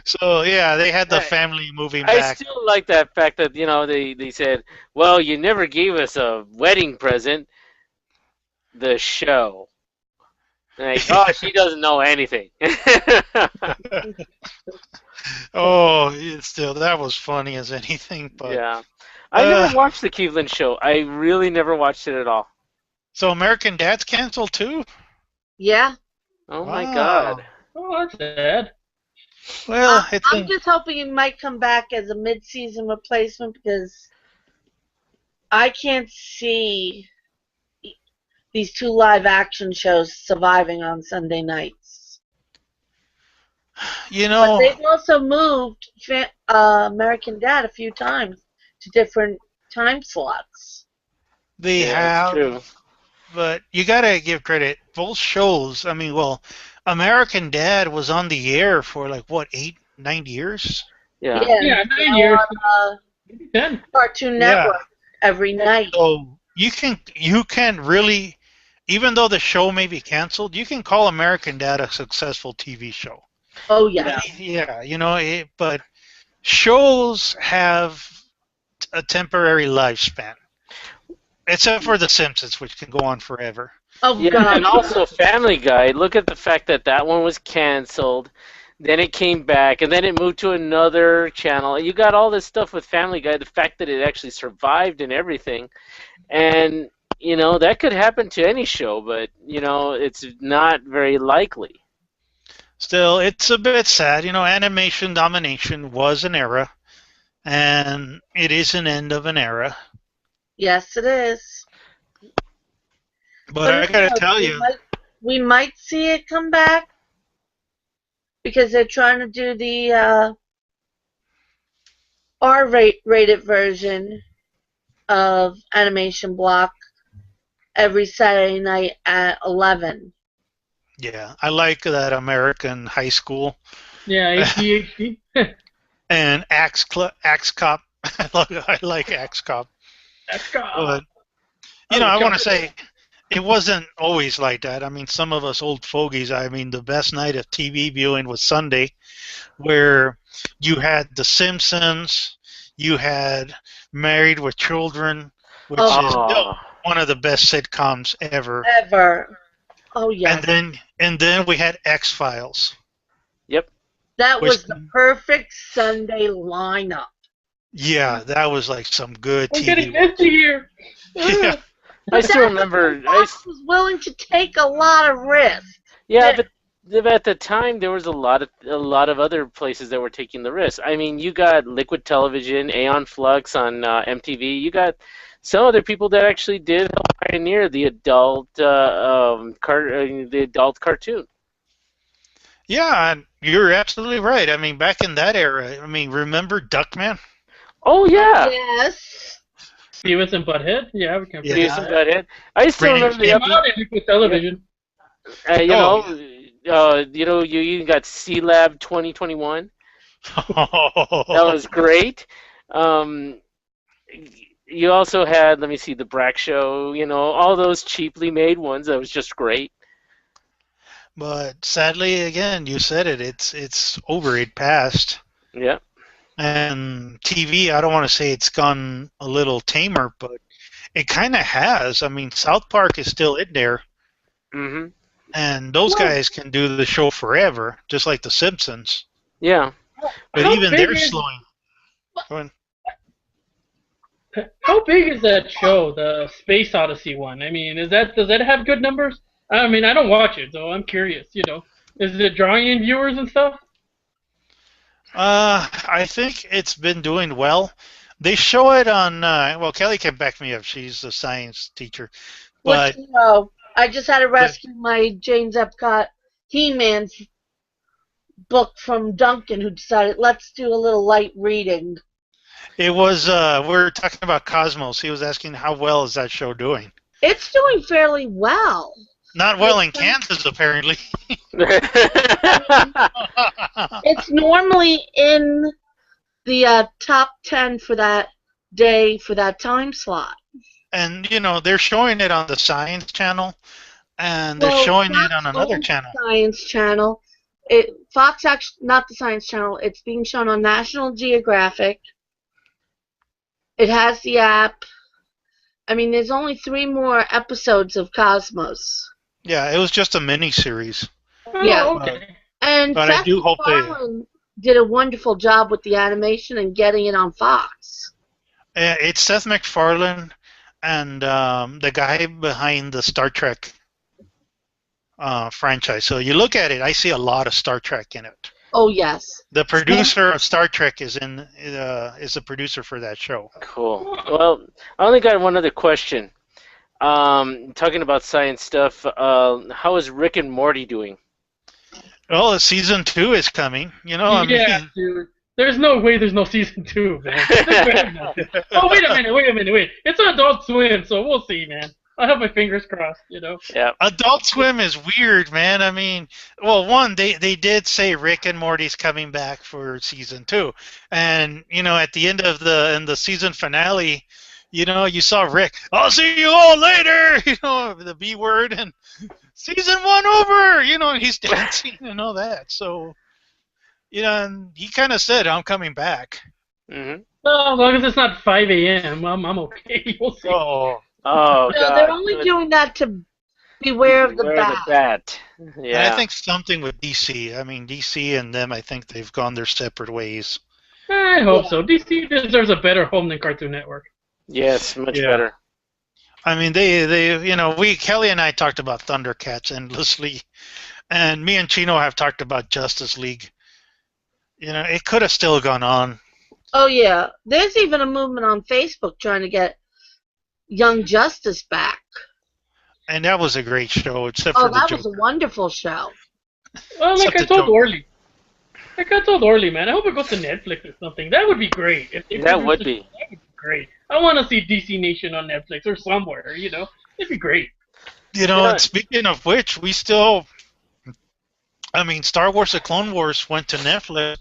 [SPEAKER 1] So yeah, they had the family moving
[SPEAKER 2] I
[SPEAKER 1] back.
[SPEAKER 2] still like that fact that they said, well, you never gave us a wedding present. The show. Like, oh, she doesn't know anything.
[SPEAKER 1] Oh, that was funny as anything. But
[SPEAKER 2] Yeah. I never watched the Cleveland Show. I really never watched it at all.
[SPEAKER 1] so American Dad's canceled too.
[SPEAKER 4] Yeah.
[SPEAKER 2] Oh my
[SPEAKER 1] Wow.
[SPEAKER 2] God.
[SPEAKER 3] Oh, that's sad.
[SPEAKER 1] Well, it's
[SPEAKER 4] I'm just hoping it might come back as a mid-season replacement because I can't see these 2 live-action shows surviving on Sunday nights. But they've also moved American Dad a few times to different time slots.
[SPEAKER 1] They
[SPEAKER 2] Yeah,
[SPEAKER 1] have,
[SPEAKER 2] it's true.
[SPEAKER 1] but you gotta give credit. Both shows. I mean, well, American Dad was on the air for like what 8, 9 years.
[SPEAKER 2] Yeah.
[SPEAKER 3] Yeah, 9 years.
[SPEAKER 4] On,
[SPEAKER 3] Maybe 10.
[SPEAKER 4] Cartoon Network every night.
[SPEAKER 1] So you can really, even though the show may be canceled, you can call American Dad a successful TV show.
[SPEAKER 4] Oh yeah.
[SPEAKER 1] Yeah, but shows have a temporary lifespan, except for The Simpsons, which can go on forever.
[SPEAKER 4] Oh
[SPEAKER 2] Yeah,
[SPEAKER 4] God.
[SPEAKER 2] and also Family Guy. Look at the fact that one was canceled, then it came back, and then it moved to another channel. You got all this stuff with Family Guy. The fact that it actually survived and everything, and that could happen to any show, but it's not very likely.
[SPEAKER 1] Still, it's a bit sad. Animation domination was an era, and it is an end of an era.
[SPEAKER 4] Yes, it is.
[SPEAKER 1] But I gotta tell you,
[SPEAKER 4] we might see it come back because they're trying to do the R-rated version of Animation Block every Saturday night at 11.
[SPEAKER 1] yeah, I like that American High School
[SPEAKER 3] Yeah, HD.
[SPEAKER 1] and Axe Cop. I like Axe Cop.
[SPEAKER 3] Let's go.
[SPEAKER 1] But, I want to say it wasn't always like that. I mean, some of us old fogies, the best night of TV viewing was Sunday, where you had The Simpsons, you had Married with Children, which is still one of the best sitcoms ever.
[SPEAKER 4] Ever. Oh, yeah.
[SPEAKER 1] And then we had X-Files.
[SPEAKER 2] Yep.
[SPEAKER 4] That was the perfect Sunday lineup.
[SPEAKER 1] Yeah, that was like some good
[SPEAKER 3] I'm
[SPEAKER 1] TV.
[SPEAKER 3] getting empty here.
[SPEAKER 1] Yeah.
[SPEAKER 2] I still remember.
[SPEAKER 4] Fox was willing to take a lot of risks.
[SPEAKER 2] Yeah, but at the time there was a lot of other places that were taking the risk. I mean, you got Liquid Television, Aeon Flux on MTV. You got some other people that actually did help pioneer the the adult cartoon.
[SPEAKER 1] Yeah, and you're absolutely right. I mean, back in that era, I mean, remember Duckman?
[SPEAKER 2] Oh yeah,
[SPEAKER 4] Yes.
[SPEAKER 3] Beavis and Butthead? Yeah, we can
[SPEAKER 1] Yeah.
[SPEAKER 2] Beavis and Butthead. I still
[SPEAKER 1] Raining
[SPEAKER 2] remember the
[SPEAKER 3] Came
[SPEAKER 2] episode.
[SPEAKER 3] out in Liquid Television.
[SPEAKER 2] You even got C Lab 2021. That was great. Um, you also had, let me see, the Brack Show. All those cheaply made ones. That was just great.
[SPEAKER 1] But sadly, again, you said it. It's over. It passed.
[SPEAKER 2] Yeah.
[SPEAKER 1] And TV, I don't want to say it's gone a little tamer, but it kind of has. I mean, South Park is still in there,
[SPEAKER 2] Hmm.
[SPEAKER 1] and those guys can do the show forever, just like The Simpsons.
[SPEAKER 2] Yeah.
[SPEAKER 1] But
[SPEAKER 3] How
[SPEAKER 1] even
[SPEAKER 3] big
[SPEAKER 1] they're
[SPEAKER 3] is-
[SPEAKER 1] slowing. Go on.
[SPEAKER 3] How big is that show, the Space Odyssey one? I mean, does that have good numbers? I mean, I don't watch it, so I'm curious. Is it drawing in viewers and stuff?
[SPEAKER 1] I think it's been doing well. They show it on. Well, Kelly can back me up. She's a science teacher, but
[SPEAKER 4] I just had to rescue my James Epcot He-Man's book from Duncan, who decided let's do a little light reading.
[SPEAKER 1] it was. We're talking about Cosmos. He was asking how well is that show doing.
[SPEAKER 4] It's doing fairly well.
[SPEAKER 1] Not well in Kansas, apparently.
[SPEAKER 4] It's normally in the top 10 for that day, for that time slot.
[SPEAKER 1] And they're showing it on the Science Channel, and they're
[SPEAKER 4] Well,
[SPEAKER 1] showing it
[SPEAKER 4] Fox
[SPEAKER 1] on another
[SPEAKER 4] owns
[SPEAKER 1] channel.
[SPEAKER 4] Science Channel. Fox, actually, not the Science Channel. It's being shown on National Geographic. It has the app. I mean, there's only 3 more episodes of Cosmos.
[SPEAKER 1] Yeah, it was just a mini series.
[SPEAKER 4] Yeah.
[SPEAKER 3] Oh, okay.
[SPEAKER 4] And
[SPEAKER 1] But I
[SPEAKER 4] Seth
[SPEAKER 1] do hope they-
[SPEAKER 4] MacFarlane did a wonderful job with the animation and getting it on Fox.
[SPEAKER 1] It's Seth MacFarlane and the guy behind the Star Trek franchise. So you look at it, I see a lot of Star Trek in it.
[SPEAKER 4] Oh, yes.
[SPEAKER 1] The producer of Star Trek is a producer for that show.
[SPEAKER 2] Cool. Well, I only got one other question. Talking about science stuff, how is Rick and Morty doing?
[SPEAKER 1] Well, season 2 is coming. I
[SPEAKER 3] Yeah,
[SPEAKER 1] mean,
[SPEAKER 3] dude. There's no way there's no season 2, man. Oh, wait a minute. It's Adult Swim, so we'll see, man. I have my fingers crossed,
[SPEAKER 2] Yeah.
[SPEAKER 1] Adult Swim is weird, man. I mean, well, one, they did say Rick and Morty's coming back for season 2, and at the end of the season finale, you saw Rick. I'll see you all later. The B word, and season 1 over. And he's dancing and all that. So, and he kind of said, "I'm coming back."
[SPEAKER 2] Mm-hmm.
[SPEAKER 3] Well, as long as it's not 5 a.m., I'm okay. We'll see.
[SPEAKER 1] Oh,
[SPEAKER 2] Oh,
[SPEAKER 4] No,
[SPEAKER 2] God.
[SPEAKER 4] they're only doing that to beware of the
[SPEAKER 2] Beware
[SPEAKER 4] bat.
[SPEAKER 2] bat.
[SPEAKER 1] and
[SPEAKER 2] Yeah.
[SPEAKER 1] I think something with DC. I mean, DC and them. I think they've gone their separate ways.
[SPEAKER 3] I hope so. DC deserves a better home than Cartoon Network.
[SPEAKER 2] Yes, much
[SPEAKER 1] Yeah.
[SPEAKER 2] better.
[SPEAKER 1] I mean, Kelly and I talked about Thundercats endlessly, and me and Chino have talked about Justice League. It could have still gone on.
[SPEAKER 4] Oh, yeah. There's even a movement on Facebook trying to get Young Justice back.
[SPEAKER 1] And that was a great show, except
[SPEAKER 4] Oh,
[SPEAKER 1] for the
[SPEAKER 4] that
[SPEAKER 1] Joker.
[SPEAKER 4] was a wonderful show.
[SPEAKER 3] Well, like
[SPEAKER 1] Except
[SPEAKER 3] I
[SPEAKER 1] the
[SPEAKER 3] told
[SPEAKER 1] joke.
[SPEAKER 3] Orly. Like I told Orly, man, I hope it goes to Netflix or something. That would be great. If they
[SPEAKER 2] That
[SPEAKER 3] produced
[SPEAKER 2] would
[SPEAKER 3] it,
[SPEAKER 2] be.
[SPEAKER 3] That would be great. I want to see DC Nation on Netflix or somewhere, It'd be great.
[SPEAKER 2] Yeah.
[SPEAKER 1] And speaking of which, we still, Star Wars: The Clone Wars went to Netflix.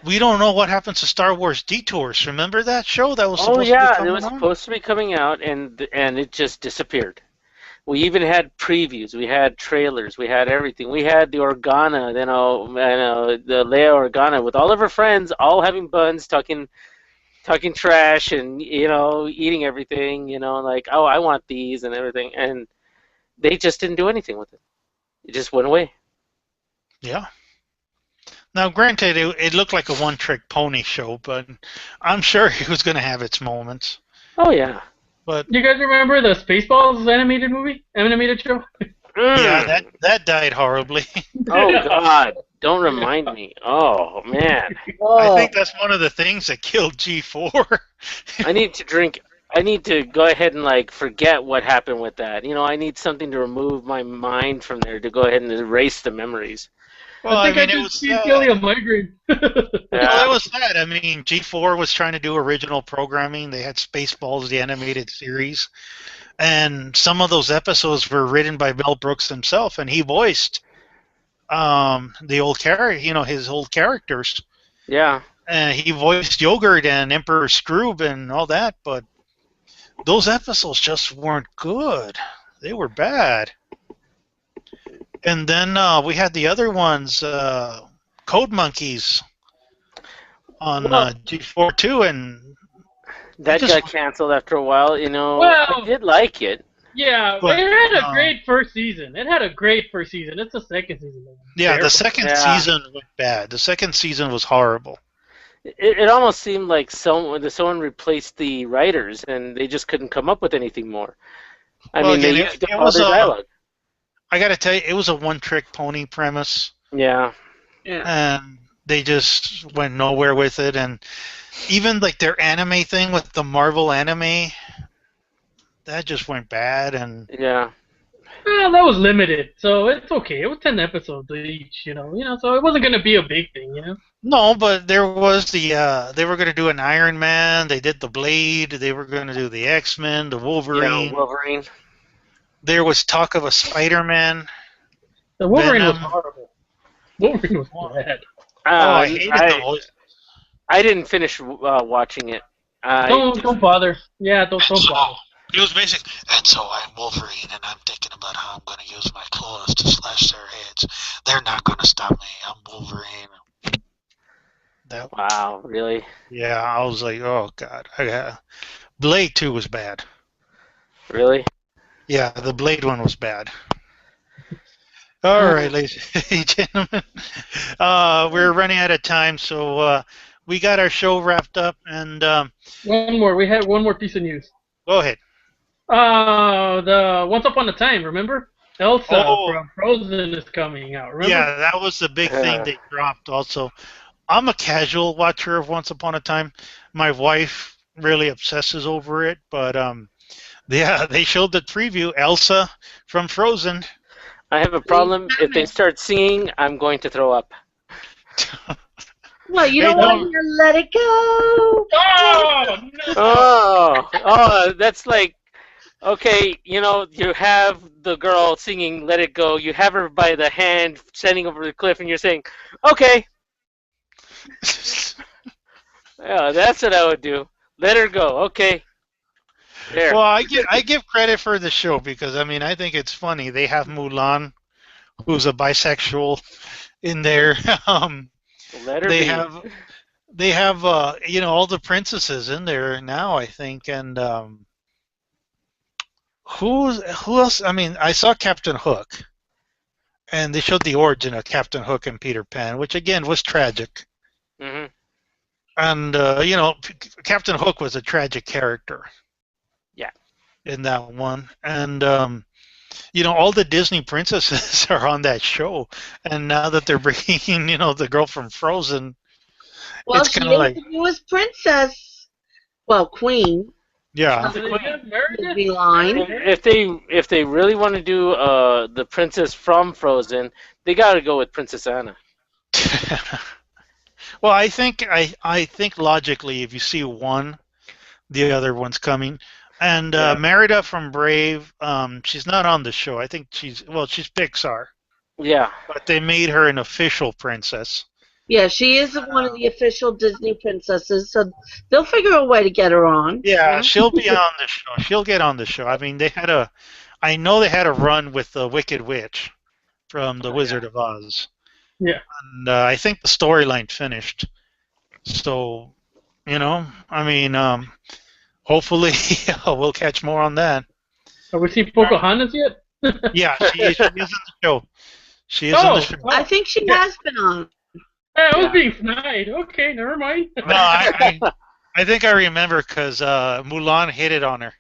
[SPEAKER 1] We don't know what happens to Star Wars Detours. Remember that show that was
[SPEAKER 2] Oh,
[SPEAKER 1] supposed
[SPEAKER 2] yeah.
[SPEAKER 1] to be
[SPEAKER 2] It
[SPEAKER 1] coming
[SPEAKER 2] was
[SPEAKER 1] on?
[SPEAKER 2] supposed to be coming out, and it just disappeared. We even had previews. We had trailers. We had everything. We had the Organa, the Leia Organa with all of her friends, all having buns, talking trash, and eating everything. Like, oh, I want these and everything, and they just didn't do anything with it. It just went away.
[SPEAKER 1] Yeah. Now, granted, it looked like a one-trick pony show, but I'm sure it was going to have its moments.
[SPEAKER 2] Oh yeah.
[SPEAKER 1] But
[SPEAKER 3] You guys remember the Spaceballs animated show?
[SPEAKER 1] Yeah, that died horribly.
[SPEAKER 2] Oh God! Don't remind me. Oh man,
[SPEAKER 1] I think that's one of the things that killed G4.
[SPEAKER 2] I need to drink. I need to go ahead and like forget what happened with that. I need something to remove my mind from there to go ahead and erase the memories.
[SPEAKER 1] Well,
[SPEAKER 3] I think I
[SPEAKER 1] it
[SPEAKER 3] just
[SPEAKER 1] was
[SPEAKER 3] see
[SPEAKER 1] sad.
[SPEAKER 3] Kelly a migraine.
[SPEAKER 1] Well, it was sad. I mean, G4 was trying to do original programming. They had Spaceballs, the animated series, and some of those episodes were written by Mel Brooks himself, and he voiced the old his old characters.
[SPEAKER 2] Yeah.
[SPEAKER 1] He voiced Yogurt and Emperor Scroob and all that, but those episodes just weren't good. They were bad. And then we had the other ones, Code Monkeys, on G4 too, and
[SPEAKER 2] that got canceled after a while.
[SPEAKER 3] Well,
[SPEAKER 2] I did like it.
[SPEAKER 3] Yeah,
[SPEAKER 1] But,
[SPEAKER 3] it had a great first season. It's the second season.
[SPEAKER 1] Yeah, the second season went bad. The second season was horrible.
[SPEAKER 2] It almost seemed like someone replaced the writers, and they just couldn't come up with anything more. I mean, they used all their dialogue.
[SPEAKER 1] I got to tell you, it was a one-trick pony premise.
[SPEAKER 2] Yeah.
[SPEAKER 1] And they just went nowhere with it. And even like their anime thing with the Marvel anime, that just went bad. And
[SPEAKER 2] yeah.
[SPEAKER 3] Well, that was limited, so it's okay. It was 10 episodes each, so it wasn't gonna be a big thing,
[SPEAKER 1] No, but there was they were going to do an Iron Man. They did the Blade. They were going to do the X-Men, the Wolverine.
[SPEAKER 2] Yeah, Wolverine.
[SPEAKER 1] There was talk of a Spider-Man.
[SPEAKER 3] The Wolverine
[SPEAKER 1] Venom.
[SPEAKER 3] was horrible. Wolverine was bad.
[SPEAKER 1] I hated the voice.
[SPEAKER 2] I didn't finish watching it.
[SPEAKER 3] Don't bother. Yeah, don't bother.
[SPEAKER 1] It was basically, and so I'm Wolverine, and I'm thinking about how I'm going to use my claws to slash their heads. They're not going to stop me. I'm Wolverine.
[SPEAKER 2] Wow, really?
[SPEAKER 1] Yeah, I was like, oh, God. Blade 2 was bad.
[SPEAKER 2] Really?
[SPEAKER 1] Yeah, the Blade one was bad. All right, ladies and gentlemen. We're running out of time, so we got our show wrapped up. And
[SPEAKER 3] one more. We had one more piece of news.
[SPEAKER 1] Go ahead.
[SPEAKER 3] The Once Upon a Time, remember? Elsa from Frozen is coming out, remember?
[SPEAKER 1] Yeah, that was the big thing they dropped also. I'm a casual watcher of Once Upon a Time. My wife really obsesses over it, but they showed the preview, Elsa from Frozen.
[SPEAKER 2] I have a problem. If they start singing, I'm going to throw up.
[SPEAKER 4] Well, you don't want to let it go.
[SPEAKER 3] Oh,
[SPEAKER 2] no. That's like, okay, you have the girl singing Let It Go. You have her by the hand standing over the cliff, and you're saying, okay. Yeah, that's what I would do. Let her go. Okay. There.
[SPEAKER 1] Well, I give credit for the show because I think it's funny. They have Mulan, who's a bisexual, in there.
[SPEAKER 2] Let her
[SPEAKER 1] they
[SPEAKER 2] be.
[SPEAKER 1] have all the princesses in there now, I think, and who else? I saw Captain Hook, and they showed the origin of Captain Hook and Peter Pan, which again was tragic.
[SPEAKER 2] Mm-hmm.
[SPEAKER 1] And Captain Hook was a tragic character.
[SPEAKER 2] Yeah.
[SPEAKER 1] In that one, and all the Disney princesses are on that show, and now that they're bringing the girl from Frozen, it's kind of like
[SPEAKER 4] the newest princess. Well, queen.
[SPEAKER 1] Yeah.
[SPEAKER 4] Line.
[SPEAKER 2] If they really want to do the princess from Frozen, they got to go with Princess Anna.
[SPEAKER 1] Well, I think logically, if you see one, the other one's coming. And Merida from Brave, she's not on the show. I think she's Pixar.
[SPEAKER 2] Yeah.
[SPEAKER 1] But they made her an official princess.
[SPEAKER 4] Yeah, she is one of the official Disney princesses, so they'll figure a way to get her on.
[SPEAKER 1] Yeah, she'll be on the show. She'll get on the show. I know they had a run with the Wicked Witch from The Wizard of Oz.
[SPEAKER 3] Yeah.
[SPEAKER 1] And I think the storyline finished. So, hopefully we'll catch more on that.
[SPEAKER 3] Have we seen Pocahontas yet?
[SPEAKER 1] Yeah, she is on the show. She is on the show.
[SPEAKER 4] I think she has been on.
[SPEAKER 3] I was being snide. Okay, never mind.
[SPEAKER 1] No, I think I remember because Mulan hit it on her.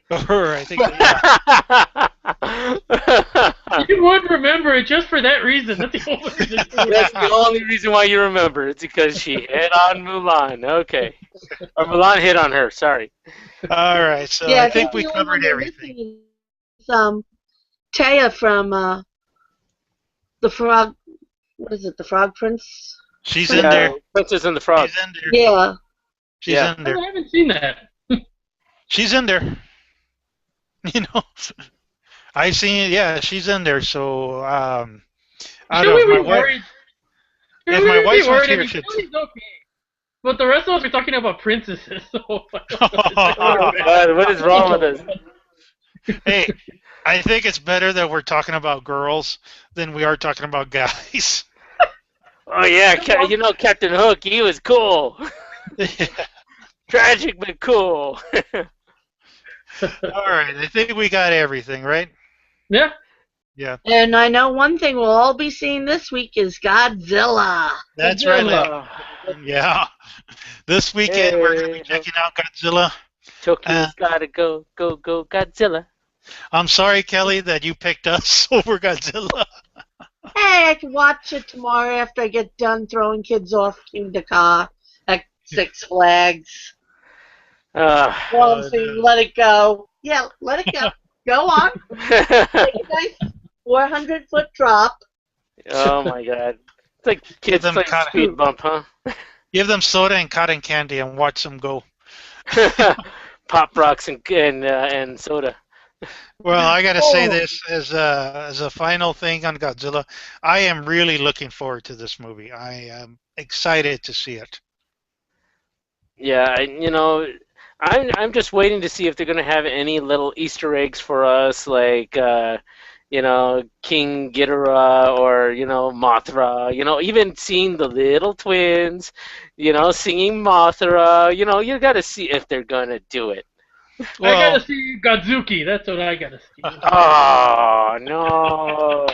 [SPEAKER 1] Or I think, yeah.
[SPEAKER 3] You would remember it just for that reason. That's the only reason.
[SPEAKER 2] That's the only reason why you remember. It's because she hit on Mulan. Okay. Or Mulan hit on her, sorry.
[SPEAKER 1] All right, so
[SPEAKER 4] Yeah,
[SPEAKER 1] I think we
[SPEAKER 4] the only one
[SPEAKER 1] covered
[SPEAKER 4] we're
[SPEAKER 1] everything.
[SPEAKER 4] missing is Taya from the Frog. What is it? The Frog Prince.
[SPEAKER 1] She's in there.
[SPEAKER 2] Princess and the Frog.
[SPEAKER 1] She's in there.
[SPEAKER 4] Yeah.
[SPEAKER 1] She's
[SPEAKER 2] Yeah.
[SPEAKER 1] in there.
[SPEAKER 3] I haven't seen that.
[SPEAKER 1] She's in there. You know, I seen it. Yeah, she's in there. So I
[SPEAKER 3] Should
[SPEAKER 1] don't
[SPEAKER 3] we
[SPEAKER 1] know.
[SPEAKER 3] be
[SPEAKER 1] My wife,
[SPEAKER 3] worried?
[SPEAKER 1] if my wife's not here,
[SPEAKER 3] I mean,
[SPEAKER 1] should.
[SPEAKER 3] Kelly's okay. But the rest of us are talking about princesses. So
[SPEAKER 2] Oh, God, what is wrong with us?
[SPEAKER 1] Hey, I think it's better that we're talking about girls than we are talking about guys.
[SPEAKER 2] Oh, yeah, you know Captain Hook, he was cool. Tragic, but cool.
[SPEAKER 1] All right, I think we got everything, right?
[SPEAKER 3] yeah.
[SPEAKER 1] Yeah,
[SPEAKER 4] And I know one thing we'll all be seeing this week is Godzilla.
[SPEAKER 1] that's
[SPEAKER 3] Godzilla.
[SPEAKER 1] right. Yeah, this weekend we're gonna be
[SPEAKER 2] Hey.
[SPEAKER 1] checking out Godzilla.
[SPEAKER 2] Tokyo's gotta go, go, go, Godzilla.
[SPEAKER 1] I'm sorry, Kelly, that you picked us over Godzilla.
[SPEAKER 4] Hey, I can watch it tomorrow after I get done throwing kids off King Dakar at Six Flags. Well, so you let it go. Yeah, let it go. Go on. Take a nice 400-foot drop.
[SPEAKER 2] Oh, my God. It's like kids
[SPEAKER 1] them
[SPEAKER 2] playing
[SPEAKER 1] cotton.
[SPEAKER 2] speed bump, huh?
[SPEAKER 1] Give them soda and cotton candy and watch them go.
[SPEAKER 2] Pop rocks and soda.
[SPEAKER 1] Well, I gotta say
[SPEAKER 4] Oh.
[SPEAKER 1] this as a final thing on Godzilla. I am really looking forward to this movie. I am excited to see it.
[SPEAKER 2] Yeah, you know, I'm just waiting to see if they're gonna have any little Easter eggs for us, like you know, King Ghidorah or you know Mothra. You know, even seeing the little twins, you know, singing Mothra. You know, you gotta see if they're gonna do it.
[SPEAKER 3] I
[SPEAKER 1] Well,
[SPEAKER 3] gotta see Godzuki. That's what I gotta see.
[SPEAKER 2] Oh no!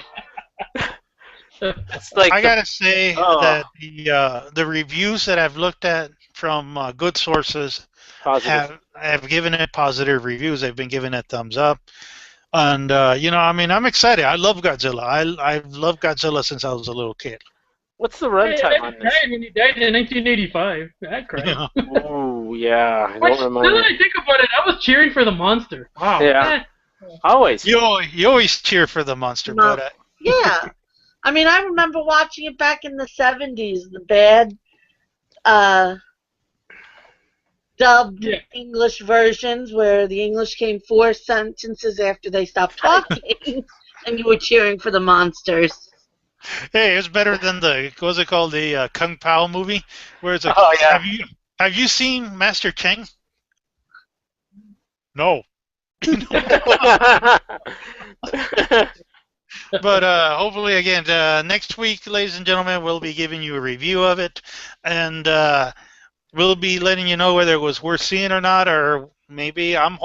[SPEAKER 2] It's like
[SPEAKER 1] I gotta say
[SPEAKER 2] Oh.
[SPEAKER 1] that the reviews that I've looked at from good sources
[SPEAKER 2] positive.
[SPEAKER 1] have given it positive reviews. They've been giving it thumbs up, and you know, I mean, I'm excited. I love Godzilla. I've loved Godzilla since I was a little kid.
[SPEAKER 2] What's the
[SPEAKER 3] Hey,
[SPEAKER 2] runtime
[SPEAKER 3] I
[SPEAKER 2] on this?
[SPEAKER 3] died when he died in 1985. I cried.
[SPEAKER 1] Yeah.
[SPEAKER 2] Oh yeah, I
[SPEAKER 3] Which,
[SPEAKER 2] don't
[SPEAKER 3] now that
[SPEAKER 2] remember.
[SPEAKER 3] I think about it, I was cheering for the monster. Wow.
[SPEAKER 2] Yeah. Always.
[SPEAKER 1] You always cheer for the monster,
[SPEAKER 4] No.
[SPEAKER 1] but
[SPEAKER 4] Yeah. I mean, I remember watching it back in the 70s, the bad dubbed
[SPEAKER 3] Yeah.
[SPEAKER 4] English versions where the English came 4 sentences after they stopped talking and you were cheering for the monsters.
[SPEAKER 1] hey, it's better than the what's it called, the Kung Pao movie, where it's like,
[SPEAKER 2] Oh, yeah.
[SPEAKER 1] have you seen Master Cheng? No. But hopefully, again, next week, ladies and gentlemen, we'll be giving you a review of it, and we'll be letting you know whether it was worth seeing or not, or maybe I'm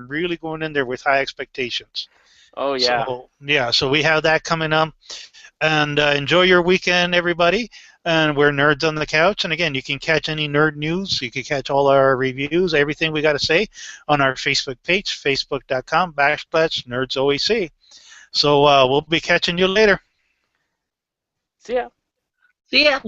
[SPEAKER 1] really going in there with high expectations.
[SPEAKER 2] Oh yeah.
[SPEAKER 1] So we have that coming up, and enjoy your weekend, everybody. And we're Nerds on the Couch, and again, you can catch any nerd news, you can catch all our reviews, everything we got to say on our Facebook page, facebook.com/NerdsOEC. So we'll be catching you later.
[SPEAKER 2] See ya.
[SPEAKER 4] See ya.